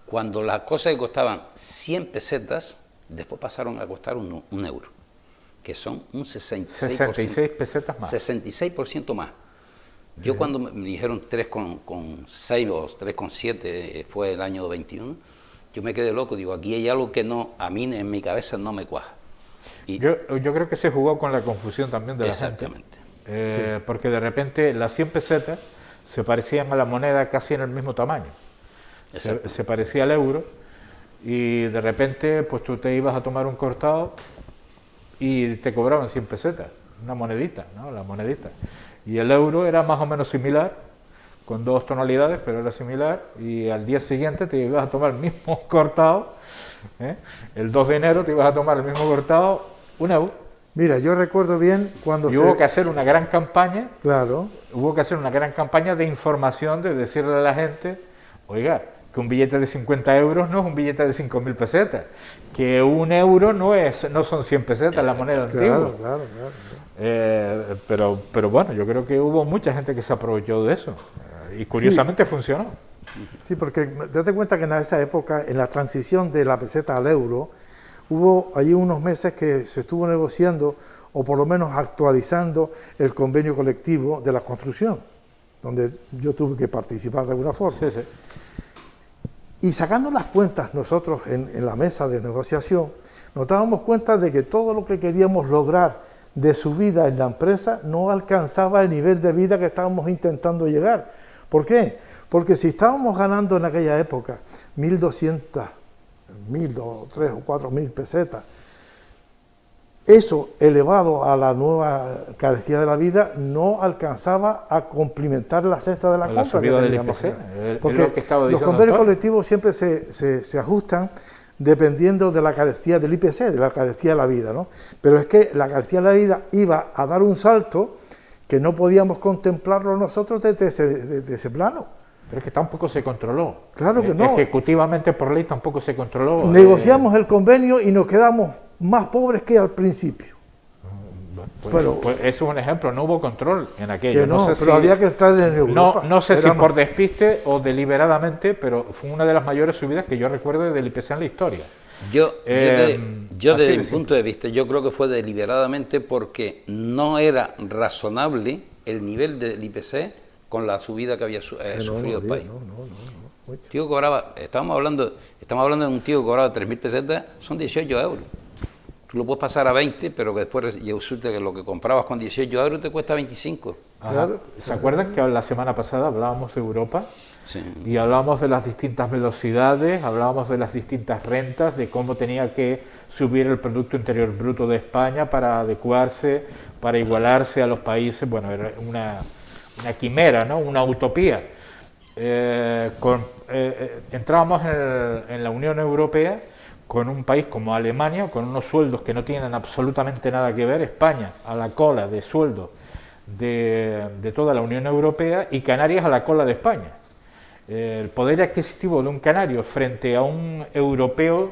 cuando las cosas que costaban 100 pesetas, después pasaron a costar un euro, que son un 66 pesetas más. 66% más. Yo cuando me dijeron 3,6 o 3,7 fue el año 21, yo me quedé loco, digo, aquí hay algo que no, a mí en mi cabeza no me cuaja. Y Yo creo que se jugó con la confusión también de la gente. exactamente. Porque de repente las 100 pesetas se parecían a la moneda casi en el mismo tamaño. Se parecía al euro y de repente pues tú te ibas a tomar un cortado y te cobraban 100 pesetas, una monedita, ¿no? La monedita. Y el euro era más o menos similar, con 2 tonalidades, pero era similar, y al día siguiente te ibas a tomar el mismo cortado, el 2 de enero te ibas a tomar el mismo cortado, un euro. Mira, yo recuerdo bien cuando Y hubo que hacer una gran campaña, Claro, de información, de decirle a la gente, oiga, que un billete de 50 euros no es un billete de 5.000 pesetas, que un euro no son 100 pesetas, la moneda antigua. claro. Pero bueno, yo creo que hubo mucha gente que se aprovechó de eso y curiosamente funcionó. Sí, porque date cuenta que en esa época, en la transición de la peseta al euro, hubo allí unos meses que se estuvo negociando, o por lo menos actualizando, el convenio colectivo de la construcción, donde yo tuve que participar de alguna forma. Sí. Y sacando las cuentas nosotros en la mesa de negociación, nos dábamos cuenta de que todo lo que queríamos lograr de subida en la empresa no alcanzaba el nivel de vida que estábamos intentando llegar. ¿Por qué? Porque si estábamos ganando en aquella época 1.200, 1.000, 3.000 o 4.000 pesetas, eso elevado a la nueva carestía de la vida no alcanzaba a complementar la cesta de la La compra subida que del teníamos IPC, que hacer. es Porque lo que estaba los diciendo convenios Antonio. colectivos siempre se ajustan dependiendo de la carestía del IPC, de la carestía de la vida, ¿no? Pero es que la carestía de la vida iba a dar un salto que no podíamos contemplarlo nosotros desde ese plano. Pero es que tampoco se controló. Claro que no. Ejecutivamente por ley tampoco se controló. Negociamos el convenio y nos quedamos más pobres que al principio. Pues eso es un ejemplo, no hubo control en aquello. Que no, sé pero si- había que estar en Europa. No sé si Era por más- despiste o deliberadamente, pero fue una de las mayores subidas que yo recuerdo del IPC en la historia. Yo así desde de mi simple. punto de vista, yo creo que fue deliberadamente porque no era razonable el nivel del IPC con la subida que había sufrido el país. Tío cobraba, estamos hablando de un tío que cobraba 3.000 pesetas, son 18 euros. Tú lo puedes pasar a 20, pero que después resulta que lo que comprabas con 18 euros te cuesta 25. Claro. ¿Se acuerdan que la semana pasada hablábamos de Europa? Sí. Y hablábamos de las distintas velocidades, hablábamos de las distintas rentas, de cómo tenía que subir el Producto Interior Bruto de España para adecuarse, para igualarse a los países. Bueno, era una quimera, ¿no? Una utopía. Entrábamos en la Unión Europea con un país como Alemania, con unos sueldos que no tienen absolutamente nada que ver, España a la cola de sueldo de toda la Unión Europea y Canarias a la cola de España. El poder adquisitivo de un canario frente a un europeo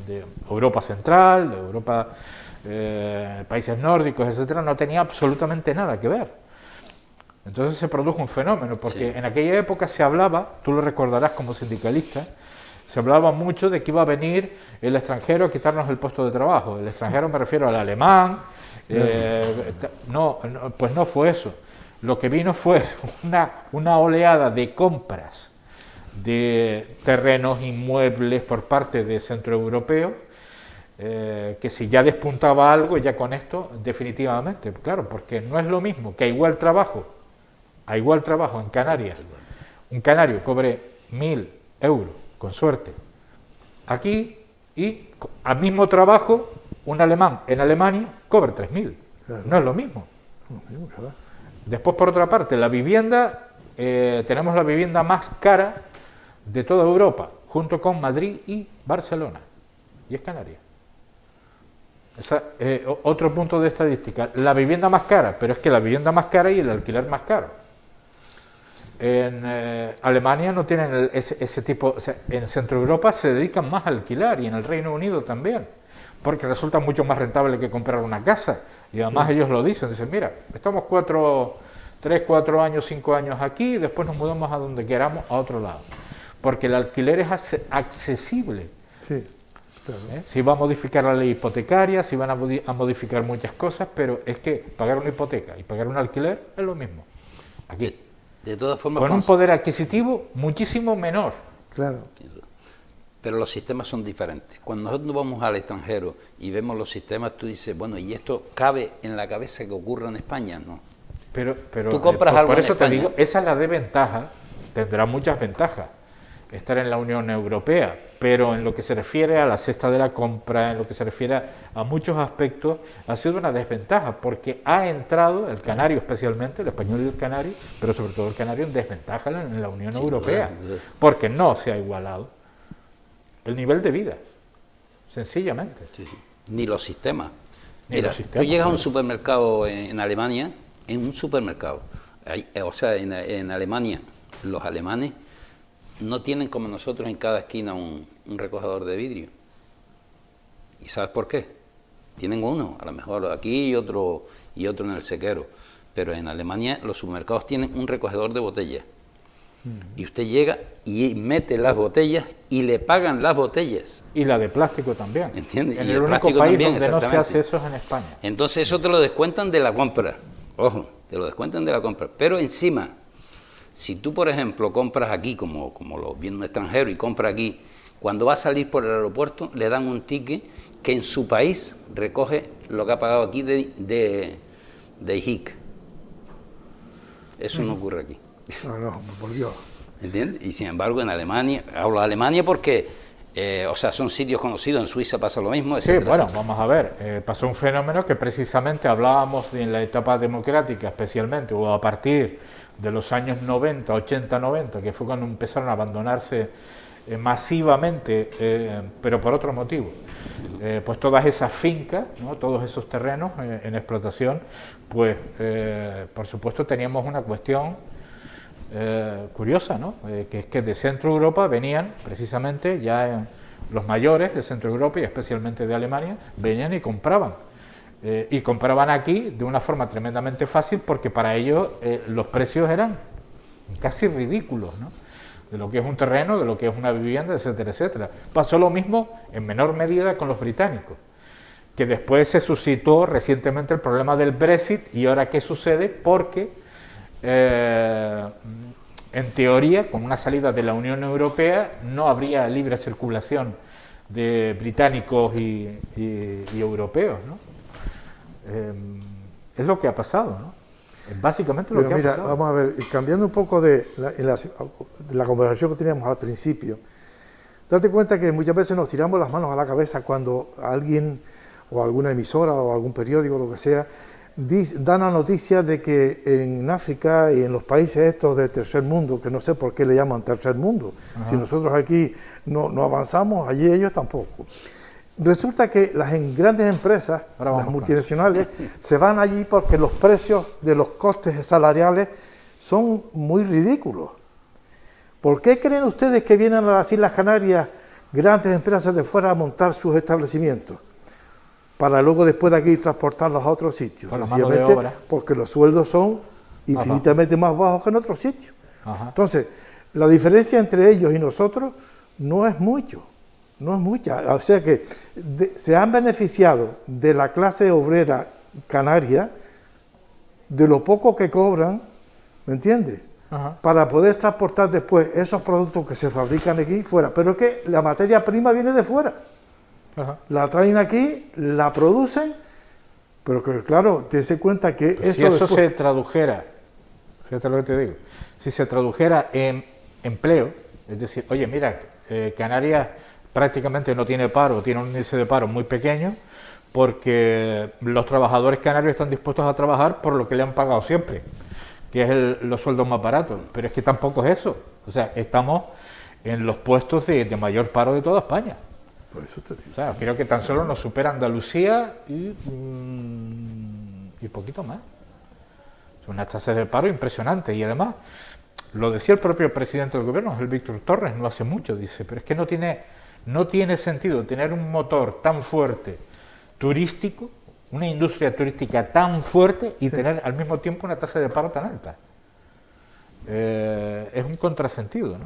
de Europa Central, de Europa, países nórdicos, etcétera, no tenía absolutamente nada que ver. Entonces se produjo un fenómeno, porque en aquella época se hablaba, tú lo recordarás como sindicalista, se hablaba mucho de que iba a venir el extranjero a quitarnos el puesto de trabajo. El extranjero me refiero al alemán, pues no fue eso. Lo que vino fue una oleada de compras de terrenos, inmuebles por parte de centroeuropeos, que si ya despuntaba algo, ya con esto definitivamente, claro, porque no es lo mismo que a igual trabajo en Canarias, un canario cobre 1.000 euros, con suerte, aquí, y al mismo trabajo, un alemán en Alemania cobre 3.000, claro. No es lo mismo. Después, por otra parte, la vivienda, tenemos la vivienda más cara de toda Europa, junto con Madrid y Barcelona, y es Canarias. Otro punto de estadística, la vivienda más cara, pero es que la vivienda más cara y el alquiler más caro. En Alemania no tienen ese tipo, o sea, en Centro Europa se dedican más a alquilar y en el Reino Unido también, porque resulta mucho más rentable que comprar una casa. Y además ellos lo dicen, mira, estamos 3, 4 años, 5 años aquí y después nos mudamos a donde queramos, a otro lado. Porque el alquiler es accesible. Sí, claro. Si va a modificar la ley hipotecaria, si van a modificar muchas cosas, pero es que pagar una hipoteca y pagar un alquiler es lo mismo. Aquí. De todas formas, con un poder adquisitivo muchísimo menor. Claro. Pero los sistemas son diferentes. Cuando nosotros vamos al extranjero y vemos los sistemas, tú dices, bueno, ¿y esto cabe en la cabeza que ocurra en España? No. Pero tú compras algo por eso en España. Te digo, esa es la desventaja, tendrá muchas ventajas estar en la Unión Europea, pero en lo que se refiere a la cesta de la compra, en lo que se refiere a muchos aspectos, ha sido una desventaja, porque ha entrado el canario especialmente, el español y el canario, pero sobre todo el canario en desventaja en la Unión Europea, porque no se ha igualado el nivel de vida, sencillamente. Sí. Ni los sistemas. Mira, tú llegas a un supermercado en Alemania, en un supermercado, en Alemania, los alemanes no tienen como nosotros en cada esquina un recogedor de vidrio. ¿Y sabes por qué? Tienen uno, a lo mejor aquí y otro en el sequero. Pero en Alemania los supermercados tienen un recogedor de botellas. Y usted llega y mete las botellas y le pagan las botellas. Y la de plástico también. ¿Entiendes? En y el único plástico país también, donde no se hace eso es en España. Entonces eso te lo descuentan de la compra. Ojo, te lo descuentan de la compra. Pero encima, si tú, por ejemplo, compras aquí, como lo viene un extranjero y compra aquí, cuando va a salir por el aeropuerto, le dan un ticket que en su país recoge lo que ha pagado aquí de IHIC. Eso no ocurre aquí. No, por Dios. ¿Entiendes? Y sin embargo, en Alemania, hablo de Alemania porque, son sitios conocidos, en Suiza pasa lo mismo, etcétera, Sí, bueno, etcétera. vamos a ver, pasó un fenómeno que precisamente hablábamos en la etapa democrática especialmente, o a partir de los años 90, 80, 90, que fue cuando empezaron a abandonarse masivamente, pero por otro motivo. Pues todas esas fincas, ¿no? Todos esos terrenos en explotación, pues por supuesto teníamos una cuestión curiosa, ¿no? Que es que de Centro Europa venían precisamente ya los mayores de Centro Europa y especialmente de Alemania, venían y compraban. Y compraban aquí de una forma tremendamente fácil porque para ellos los precios eran casi ridículos, ¿no? De lo que es un terreno, de lo que es una vivienda, etcétera, etcétera. Pasó lo mismo en menor medida con los británicos, que después se suscitó recientemente el problema del Brexit. ¿Y ahora qué sucede? Porque en teoría, con una salida de la Unión Europea, no habría libre circulación de británicos y europeos, ¿no? Es lo que ha pasado, ¿no? Es básicamente lo que ha pasado. Vamos a ver, cambiando un poco de la conversación que teníamos al principio, date cuenta que muchas veces nos tiramos las manos a la cabeza cuando alguien o alguna emisora o algún periódico, lo que sea, dan la noticia de que en África y en los países estos de tercer mundo, que no sé por qué le llaman tercer mundo, si nosotros aquí no avanzamos, allí ellos tampoco. Resulta que las grandes empresas, las multinacionales, se van allí porque los precios de los costes salariales son muy ridículos. ¿Por qué creen ustedes que vienen a las Islas Canarias grandes empresas de fuera a montar sus establecimientos? Para luego después de aquí transportarlos a otros sitios. Sencillamente porque los sueldos son infinitamente más bajos que en otros sitios. Entonces, la diferencia entre ellos y nosotros no es mucho. No es mucha, o sea que se han beneficiado de la clase obrera canaria, de lo poco que cobran, ¿me entiendes? Para poder transportar después esos productos que se fabrican aquí fuera, pero es que la materia prima viene de fuera, la traen aquí, la producen, pero que claro, te das cuenta que eso... Si eso se tradujera, fíjate lo que te digo, si se tradujera en empleo, es decir, oye, mira, Canarias prácticamente no tiene paro, tiene un índice de paro muy pequeño, porque los trabajadores canarios están dispuestos a trabajar por lo que le han pagado siempre, que es los sueldos más baratos, pero es que tampoco es eso, o sea, estamos en los puestos de mayor paro de toda España. Por eso te digo. O sea, creo que tan solo nos supera Andalucía y poquito más. Son unas tasas de paro impresionantes y además, lo decía el propio presidente del gobierno, el Víctor Torres, no hace mucho, dice, pero es que no tiene sentido tener un motor tan fuerte turístico, una industria turística tan fuerte y tener al mismo tiempo una tasa de paro tan alta. Es un contrasentido, ¿no?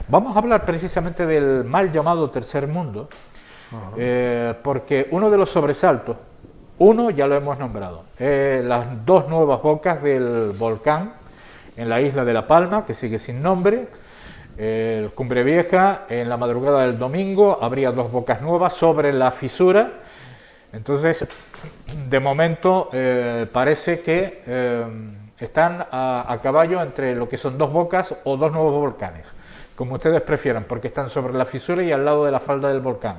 Vamos a hablar precisamente del mal llamado tercer mundo, porque uno de los sobresaltos, ya lo hemos nombrado, las dos nuevas bocas del volcán en la isla de La Palma, que sigue sin nombre. El Cumbre Vieja, en la madrugada del domingo, habría dos bocas nuevas sobre la fisura. Entonces, de momento, parece que están a caballo entre lo que son dos bocas o dos nuevos volcanes, como ustedes prefieran, porque están sobre la fisura y al lado de la falda del volcán,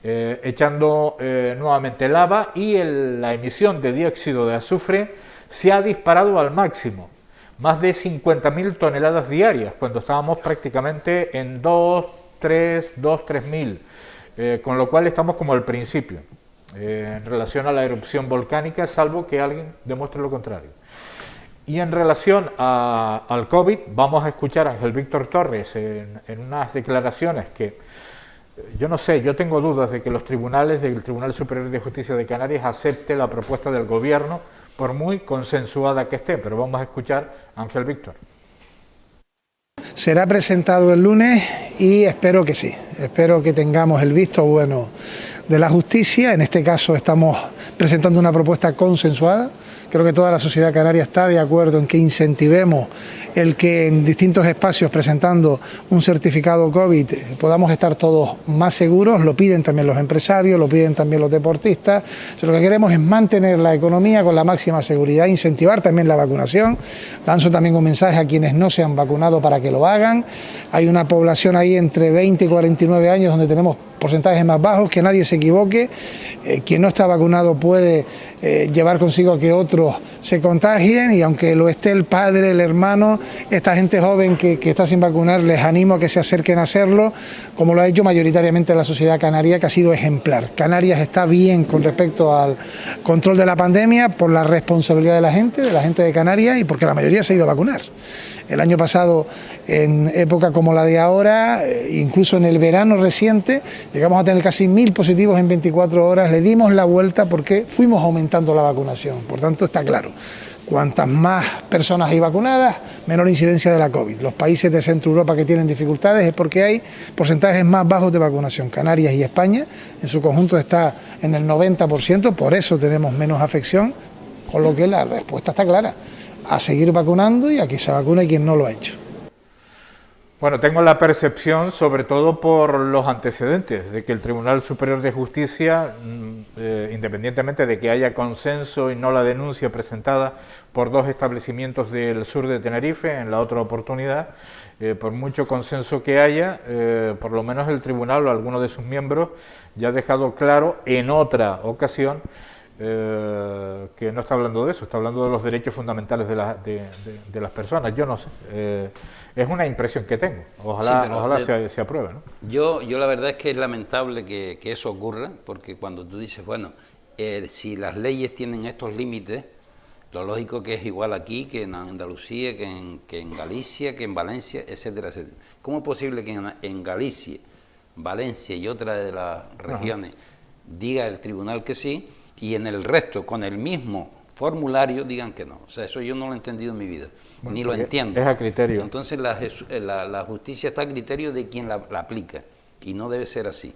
echando nuevamente lava, y la emisión de dióxido de azufre se ha disparado al máximo. Más de 50.000 toneladas diarias, cuando estábamos prácticamente en 3.000, con lo cual estamos como al principio, en relación a la erupción volcánica, salvo que alguien demuestre lo contrario. Y en relación al COVID, vamos a escuchar a Ángel Víctor Torres en unas declaraciones que, yo no sé, yo tengo dudas de que los tribunales del Tribunal Superior de Justicia de Canarias acepte la propuesta del gobierno, por muy consensuada que esté, pero vamos a escuchar a Ángel Víctor. Será presentado el lunes y espero que sí, espero que tengamos el visto bueno de la justicia. En este caso estamos presentando una propuesta consensuada. Creo que toda la sociedad canaria está de acuerdo en que incentivemos el que en distintos espacios presentando un certificado COVID podamos estar todos más seguros. Lo piden también los empresarios, lo piden también los deportistas. Lo que queremos es mantener la economía con la máxima seguridad, incentivar también la vacunación. Lanzo también un mensaje a quienes no se han vacunado para que lo hagan. Hay una población ahí entre 20 y 49 años donde tenemos porcentajes más bajos, que nadie se equivoque. Quien no está vacunado puede llevar consigo a que otros se contagien, y aunque lo esté el padre, el hermano, esta gente joven que está sin vacunar, les animo a que se acerquen a hacerlo, como lo ha hecho mayoritariamente la sociedad canaria, que ha sido ejemplar. Canarias está bien con respecto al control de la pandemia por la responsabilidad de la gente de Canarias, y porque la mayoría se ha ido a vacunar. El año pasado, en época como la de ahora, incluso en el verano reciente, llegamos a tener casi 1.000 positivos en 24 horas, le dimos la vuelta porque fuimos aumentando la vacunación. Por tanto, está claro, cuantas más personas hay vacunadas, menor incidencia de la COVID. Los países de Centro Europa que tienen dificultades es porque hay porcentajes más bajos de vacunación. Canarias y España, en su conjunto, está en el 90%, por eso tenemos menos afección, con lo que la respuesta está clara: a seguir vacunando y a que se vacune quien no lo ha hecho. Bueno, tengo la percepción, sobre todo por los antecedentes, de que el Tribunal Superior de Justicia, independientemente de que haya consenso y no la denuncia presentada por 2 establecimientos del sur de Tenerife en la otra oportunidad, por mucho consenso que haya, por lo menos el tribunal o alguno de sus miembros ya ha dejado claro en otra ocasión que no está hablando de eso, está hablando de los derechos fundamentales de las personas. Yo no sé, es una impresión que tengo, ojalá se apruebe, ¿no? Yo la verdad es que es lamentable que eso ocurra, porque cuando tú dices, bueno, si las leyes tienen estos límites, lo lógico que es igual aquí que en Andalucía, que en Galicia, que en Valencia, etcétera, etcétera. ¿Cómo es posible que en Galicia, Valencia y otras de las regiones diga el tribunal que sí, y en el resto, con el mismo formulario, digan que no? O sea, eso yo no lo he entendido en mi vida, ni lo entiendo. Es a criterio. Entonces la justicia está a criterio de quien la aplica, y no debe ser así.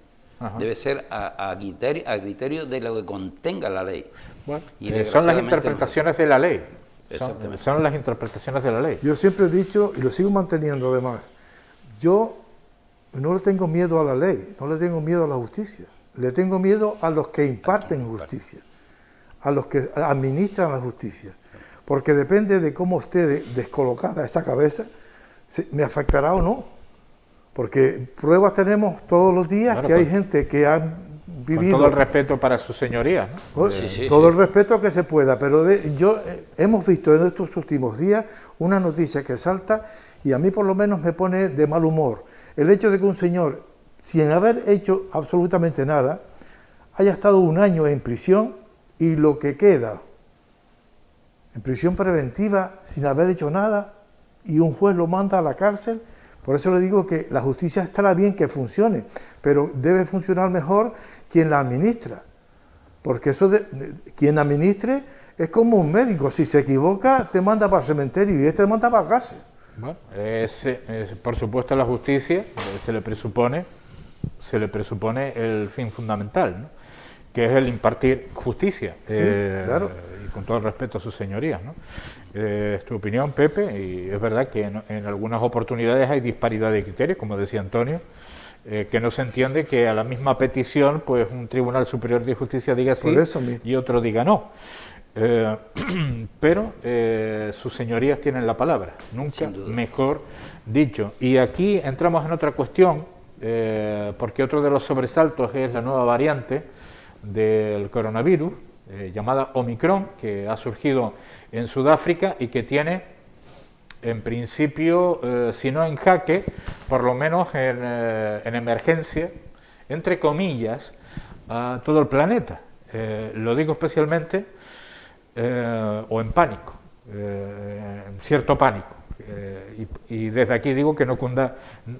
Debe ser a criterio de lo que contenga la ley. Bueno, son las interpretaciones de la ley. Son las interpretaciones de la ley. Yo siempre he dicho, y lo sigo manteniendo además, yo no le tengo miedo a la ley, no le tengo miedo a la justicia. Le tengo miedo a los que imparten justicia, a los que administran la justicia, porque depende de cómo esté descolocada esa cabeza, me afectará o no, porque pruebas tenemos todos los días, bueno, que hay gente que ha vivido... Con todo el respeto para sus señorías, ¿no? Pues, todo el respeto que se pueda, pero hemos visto en estos últimos días una noticia que salta y a mí por lo menos me pone de mal humor. El hecho de que un señor, sin haber hecho absolutamente nada, haya estado 1 año en prisión y lo que queda en prisión preventiva sin haber hecho nada y un juez lo manda a la cárcel. Por eso le digo que la justicia estará bien que funcione, pero debe funcionar mejor quien la administra, porque eso quien administre es como un médico, si se equivoca te manda para el cementerio y este te manda para la cárcel. Bueno, por supuesto la justicia se le presupone el fin fundamental, ¿no? Que es el impartir justicia, sí, claro. Y con todo el respeto a sus señorías, ¿no? Es tu opinión, Pepe, y es verdad que en algunas oportunidades hay disparidad de criterios, como decía Antonio, que no se entiende que a la misma petición pues un Tribunal Superior de Justicia diga sí y otro diga no. Pero sus señorías tienen la palabra, nunca mejor dicho. Y aquí entramos en otra cuestión, porque otro de los sobresaltos es la nueva variante del coronavirus, llamada Omicron, que ha surgido en Sudáfrica y que tiene, en principio, si no en jaque, por lo menos en emergencia, entre comillas, a todo el planeta. Lo digo especialmente, o en pánico, en cierto pánico. Y desde aquí digo que no cunda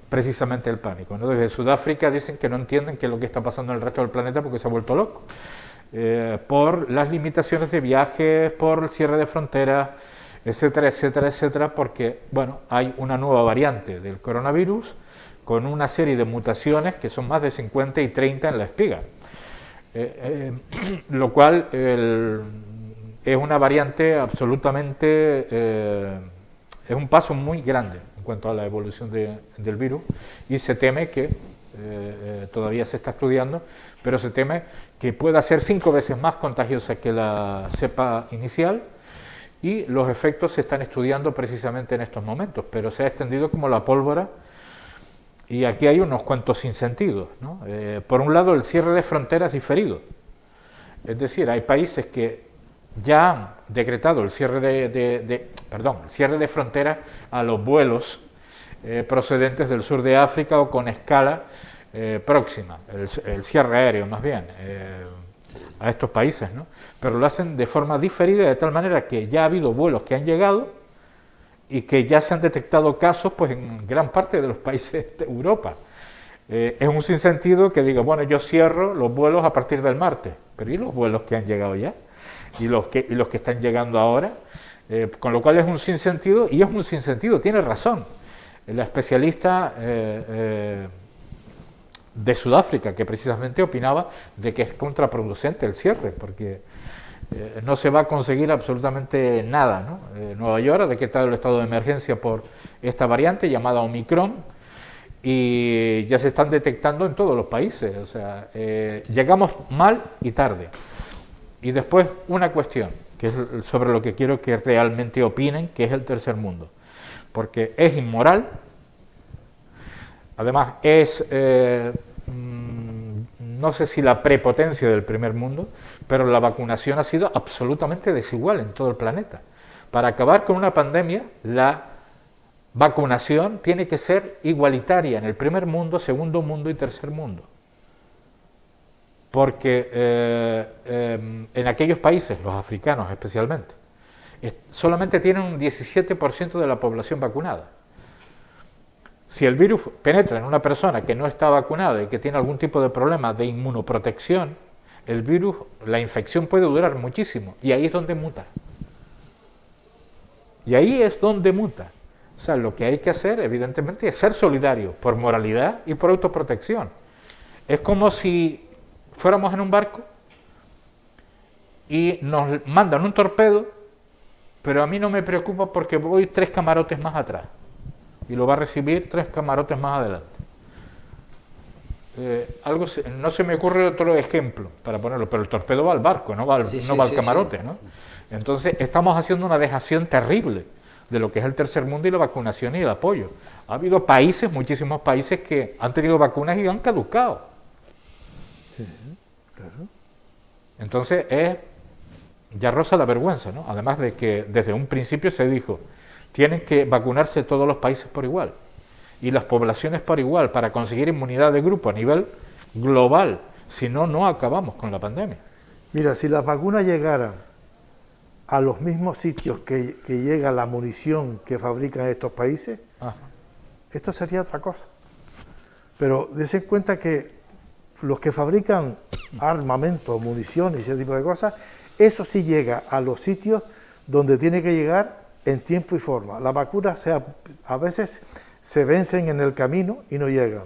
precisamente el pánico, ¿no? Desde Sudáfrica dicen que no entienden qué es lo que está pasando en el resto del planeta porque se ha vuelto loco, por las limitaciones de viajes, por el cierre de fronteras, etcétera, etcétera, etcétera, porque bueno, hay una nueva variante del coronavirus con una serie de mutaciones que son más de 50 y 30 en la espiga, lo cual es una variante absolutamente... es un paso muy grande en cuanto a la evolución del virus y se teme que, todavía se está estudiando, pero se teme que pueda ser 5 veces más contagiosa que la cepa inicial y los efectos se están estudiando precisamente en estos momentos, pero se ha extendido como la pólvora y aquí hay unos cuantos sinsentidos, ¿no? Por un lado, el cierre de fronteras diferido, es decir, hay países que ya han decretado el cierre el cierre de fronteras a los vuelos procedentes del sur de África o con escala próxima, el cierre aéreo más bien, a estos países, ¿no? Pero lo hacen de forma diferida, de tal manera que ya ha habido vuelos que han llegado y que ya se han detectado casos pues en gran parte de los países de Europa. Es un sinsentido que diga, bueno, yo cierro los vuelos a partir del martes, pero ¿y los vuelos que han llegado ya? Y los que están llegando ahora, con lo cual es un sinsentido, y es un sinsentido, tiene razón la especialista de Sudáfrica, que precisamente opinaba de que es contraproducente el cierre, porque no se va a conseguir absolutamente nada, ¿no? Nueva York ha decretado el estado de emergencia por esta variante llamada Omicron y ya se están detectando en todos los países. O sea, llegamos mal y tarde. Y después una cuestión, que es sobre lo que quiero que realmente opinen, que es el tercer mundo. Porque es inmoral, además es, no sé si la prepotencia del primer mundo, pero la vacunación ha sido absolutamente desigual en todo el planeta. Para acabar con una pandemia, la vacunación tiene que ser igualitaria en el primer mundo, segundo mundo y tercer mundo. Porque en aquellos países, los africanos especialmente, solamente tienen un 17% de la población vacunada. Si el virus penetra en una persona que no está vacunada y que tiene algún tipo de problema de inmunoprotección, el virus, la infección puede durar muchísimo y ahí es donde muta. Y ahí es donde muta. O sea, lo que hay que hacer, evidentemente, es ser solidario por moralidad y por autoprotección. Es como si fuéramos en un barco y nos mandan un torpedo, pero a mí no me preocupa porque voy 3 camarotes más atrás y lo va a recibir 3 camarotes más adelante. No se me ocurre otro ejemplo para ponerlo, pero el torpedo va al barco, no va al camarote, sí. ¿No? Entonces estamos haciendo una dejación terrible de lo que es el tercer mundo y la vacunación y el apoyo. Ha habido países, muchísimos países, que han tenido vacunas y han caducado. Sí, claro. Entonces ya roza la vergüenza, ¿no? Además de que desde un principio se dijo, tienen que vacunarse todos los países por igual y las poblaciones por igual para conseguir inmunidad de grupo a nivel global, si no, no acabamos con la pandemia. Mira, si las vacunas llegaran a los mismos sitios que llega la munición que fabrican estos países, esto sería otra cosa. Pero dense en cuenta que los que fabrican armamento, munición y ese tipo de cosas, eso sí llega a los sitios donde tiene que llegar en tiempo y forma. Las vacunas a veces se vencen en el camino y no llegan.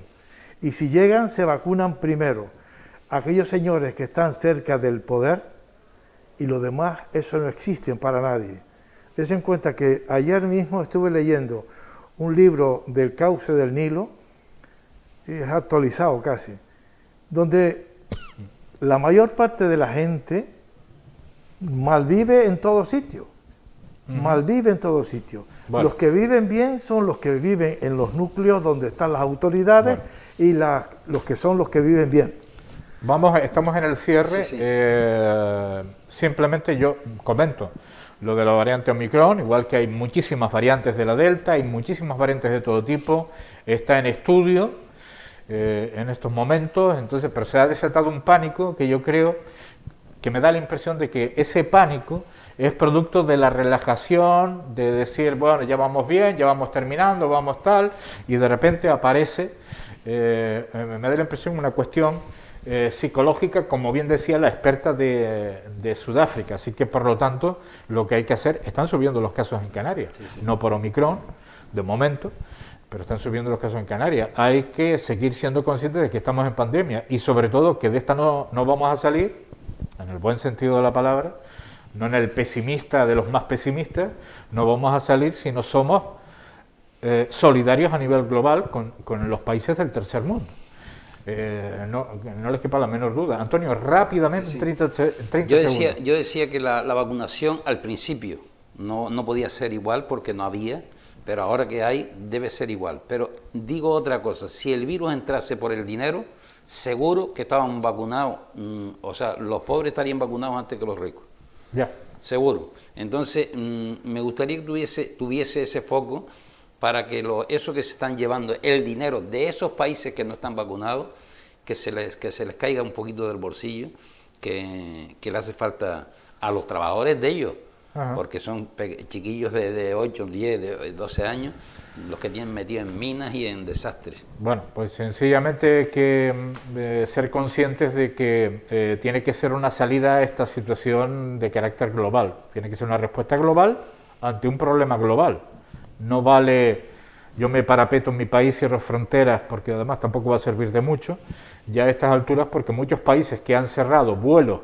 Y si llegan, se vacunan primero aquellos señores que están cerca del poder y los demás, eso no existen para nadie. Dense en cuenta que ayer mismo estuve leyendo un libro del cauce del Nilo, es actualizado casi, donde la mayor parte de la gente malvive en todo sitio. Malvive en todo sitio. Bueno. Los que viven bien son los que viven en los núcleos donde están las autoridades, y los que son los que viven bien. Estamos en el cierre. Sí, sí. Simplemente yo comento lo de la variante Omicron, igual que hay muchísimas variantes de la Delta, hay muchísimas variantes de todo tipo, está en estudio en estos momentos, entonces, pero se ha desatado un pánico que yo creo que me da la impresión de que ese pánico es producto de la relajación, de decir, bueno, ya vamos bien, ya vamos terminando, vamos tal, y de repente aparece, me da la impresión, una cuestión psicológica, como bien decía la experta de Sudáfrica. Así que, por lo tanto, lo que hay que hacer, están subiendo los casos en Canarias, sí, sí. No por Omicron, de momento, pero están subiendo los casos en Canarias. Hay que seguir siendo conscientes de que estamos en pandemia y, sobre todo, que de esta no vamos a salir, en el buen sentido de la palabra, no en el pesimista de los más pesimistas, no vamos a salir si no somos solidarios a nivel global con los países del tercer mundo. No les quepa la menor duda. Antonio, rápidamente, sí, sí. 30 segundos. Yo decía que la vacunación al principio no podía ser igual porque no había, pero ahora que hay debe ser igual. Pero digo otra cosa, si el virus entrase por el dinero, seguro que estaban vacunados, o sea, los pobres estarían vacunados antes que los ricos. Ya. Seguro. Entonces, me gustaría que tuviese ese foco para que eso que se están llevando, el dinero de esos países que no están vacunados, que se les caiga un poquito del bolsillo, que le hace falta a los trabajadores de ellos, ajá, porque son chiquillos de 8, 10, de 12 años, los que tienen metidos en minas y en desastres. Bueno, pues sencillamente hay que ser conscientes de que tiene que ser una salida a esta situación de carácter global, tiene que ser una respuesta global ante un problema global. No vale, yo me parapeto en mi país, cierro fronteras, porque además tampoco va a servir de mucho, ya a estas alturas, porque muchos países que han cerrado vuelos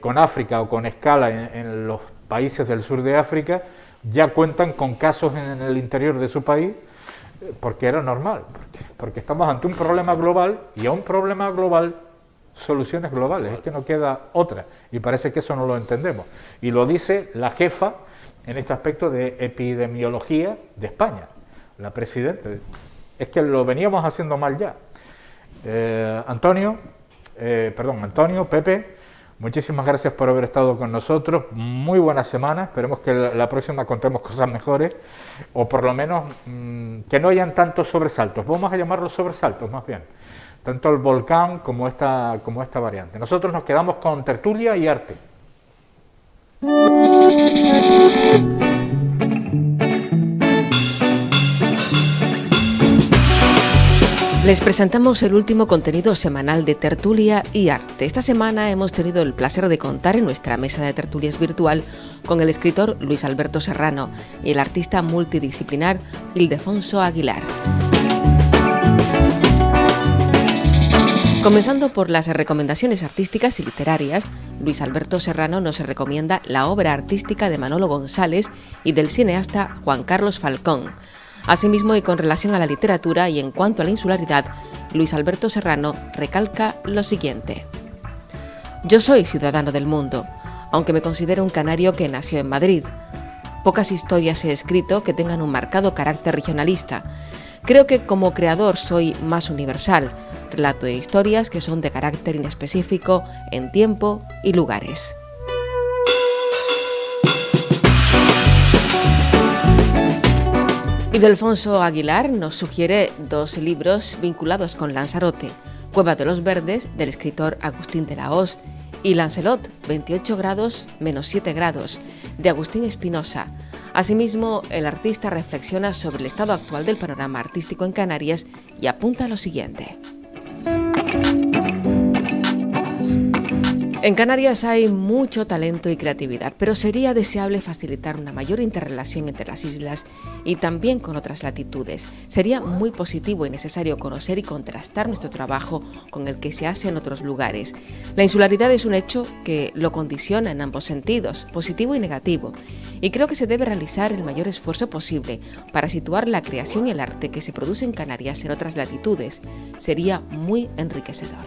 con África o con escala en los países del sur de África, ya cuentan con casos en el interior de su país, porque era normal, porque estamos ante un problema global, y a un problema global soluciones globales, es que no queda otra, y parece que eso no lo entendemos, y lo dice la jefa en este aspecto de epidemiología de España, la presidenta. Es que lo veníamos haciendo mal ya. Antonio, Pepe, muchísimas gracias por haber estado con nosotros, muy buena semana, esperemos que la próxima contemos cosas mejores, o por lo menos que no hayan tantos sobresaltos, vamos a llamarlos sobresaltos más bien, tanto el volcán como esta variante. Nosotros nos quedamos con tertulia y arte. Les presentamos el último contenido semanal de Tertulia y Arte. Esta semana hemos tenido el placer de contar en nuestra mesa de tertulias virtual con el escritor Luis Alberto Serrano y el artista multidisciplinar Ildefonso Aguilar. Comenzando por las recomendaciones artísticas y literarias, Luis Alberto Serrano nos recomienda la obra artística de Manolo González y del cineasta Juan Carlos Falcón. Asimismo, y con relación a la literatura y en cuanto a la insularidad, Luis Alberto Serrano recalca lo siguiente. Yo soy ciudadano del mundo, aunque me considero un canario que nació en Madrid. Pocas historias he escrito que tengan un marcado carácter regionalista. Creo que como creador soy más universal, relato de historias que son de carácter inespecífico en tiempo y lugares. Ildefonso Aguilar nos sugiere dos libros vinculados con Lanzarote, Cueva de los Verdes, del escritor Agustín de la Hoz, y Lancelot, 28 grados menos 7 grados, de Agustín Espinosa. Asimismo, el artista reflexiona sobre el estado actual del panorama artístico en Canarias y apunta lo siguiente. En Canarias hay mucho talento y creatividad, pero sería deseable facilitar una mayor interrelación entre las islas y también con otras latitudes. Sería muy positivo y necesario conocer y contrastar nuestro trabajo con el que se hace en otros lugares. La insularidad es un hecho que lo condiciona en ambos sentidos, positivo y negativo, y creo que se debe realizar el mayor esfuerzo posible para situar la creación y el arte que se produce en Canarias en otras latitudes. Sería muy enriquecedor.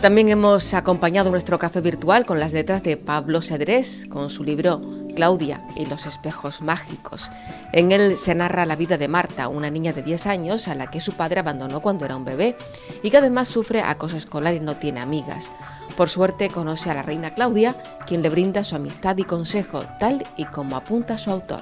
También hemos acompañado nuestro café virtual con las letras de Pablo Cedrés, con su libro Claudia y los espejos mágicos. En él se narra la vida de Marta, una niña de 10 años a la que su padre abandonó cuando era un bebé y que además sufre acoso escolar y no tiene amigas. Por suerte conoce a la reina Claudia, quien le brinda su amistad y consejo, tal y como apunta su autor.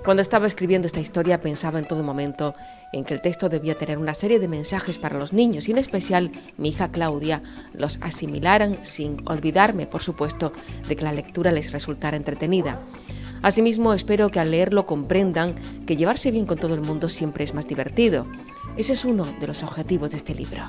Cuando estaba escribiendo esta historia pensaba en todo momento en que el texto debía tener una serie de mensajes para los niños y en especial mi hija Claudia los asimilaran sin olvidarme, por supuesto, de que la lectura les resultara entretenida. Asimismo, espero que al leerlo comprendan que llevarse bien con todo el mundo siempre es más divertido. Ese es uno de los objetivos de este libro.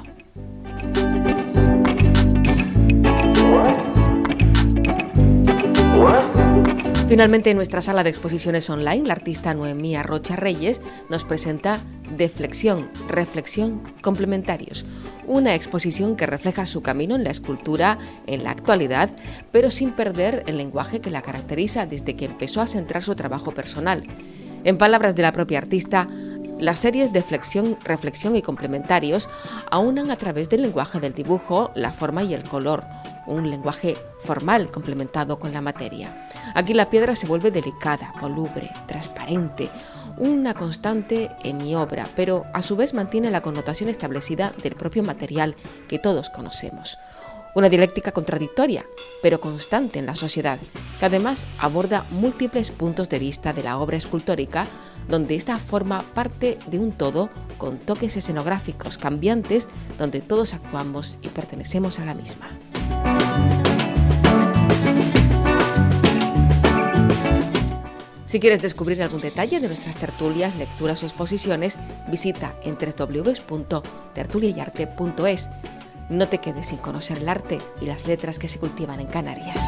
Finalmente, en nuestra sala de exposiciones online, la artista Noemí Arrocha Reyes nos presenta Deflexión, Reflexión, Complementarios, una exposición que refleja su camino en la escultura en la actualidad, pero sin perder el lenguaje que la caracteriza desde que empezó a centrar su trabajo personal. En palabras de la propia artista, las series de flexión, reflexión y complementarios aunan a través del lenguaje del dibujo, la forma y el color, un lenguaje formal complementado con la materia. Aquí la piedra se vuelve delicada, voluble, transparente, una constante en mi obra, pero a su vez mantiene la connotación establecida del propio material que todos conocemos. Una dialéctica contradictoria, pero constante en la sociedad, que además aborda múltiples puntos de vista de la obra escultórica, donde esta forma parte de un todo con toques escenográficos cambiantes, donde todos actuamos y pertenecemos a la misma. Si quieres descubrir algún detalle de nuestras tertulias, lecturas o exposiciones, visita en www.tertuliayarte.es. No te quedes sin conocer el arte y las letras que se cultivan en Canarias.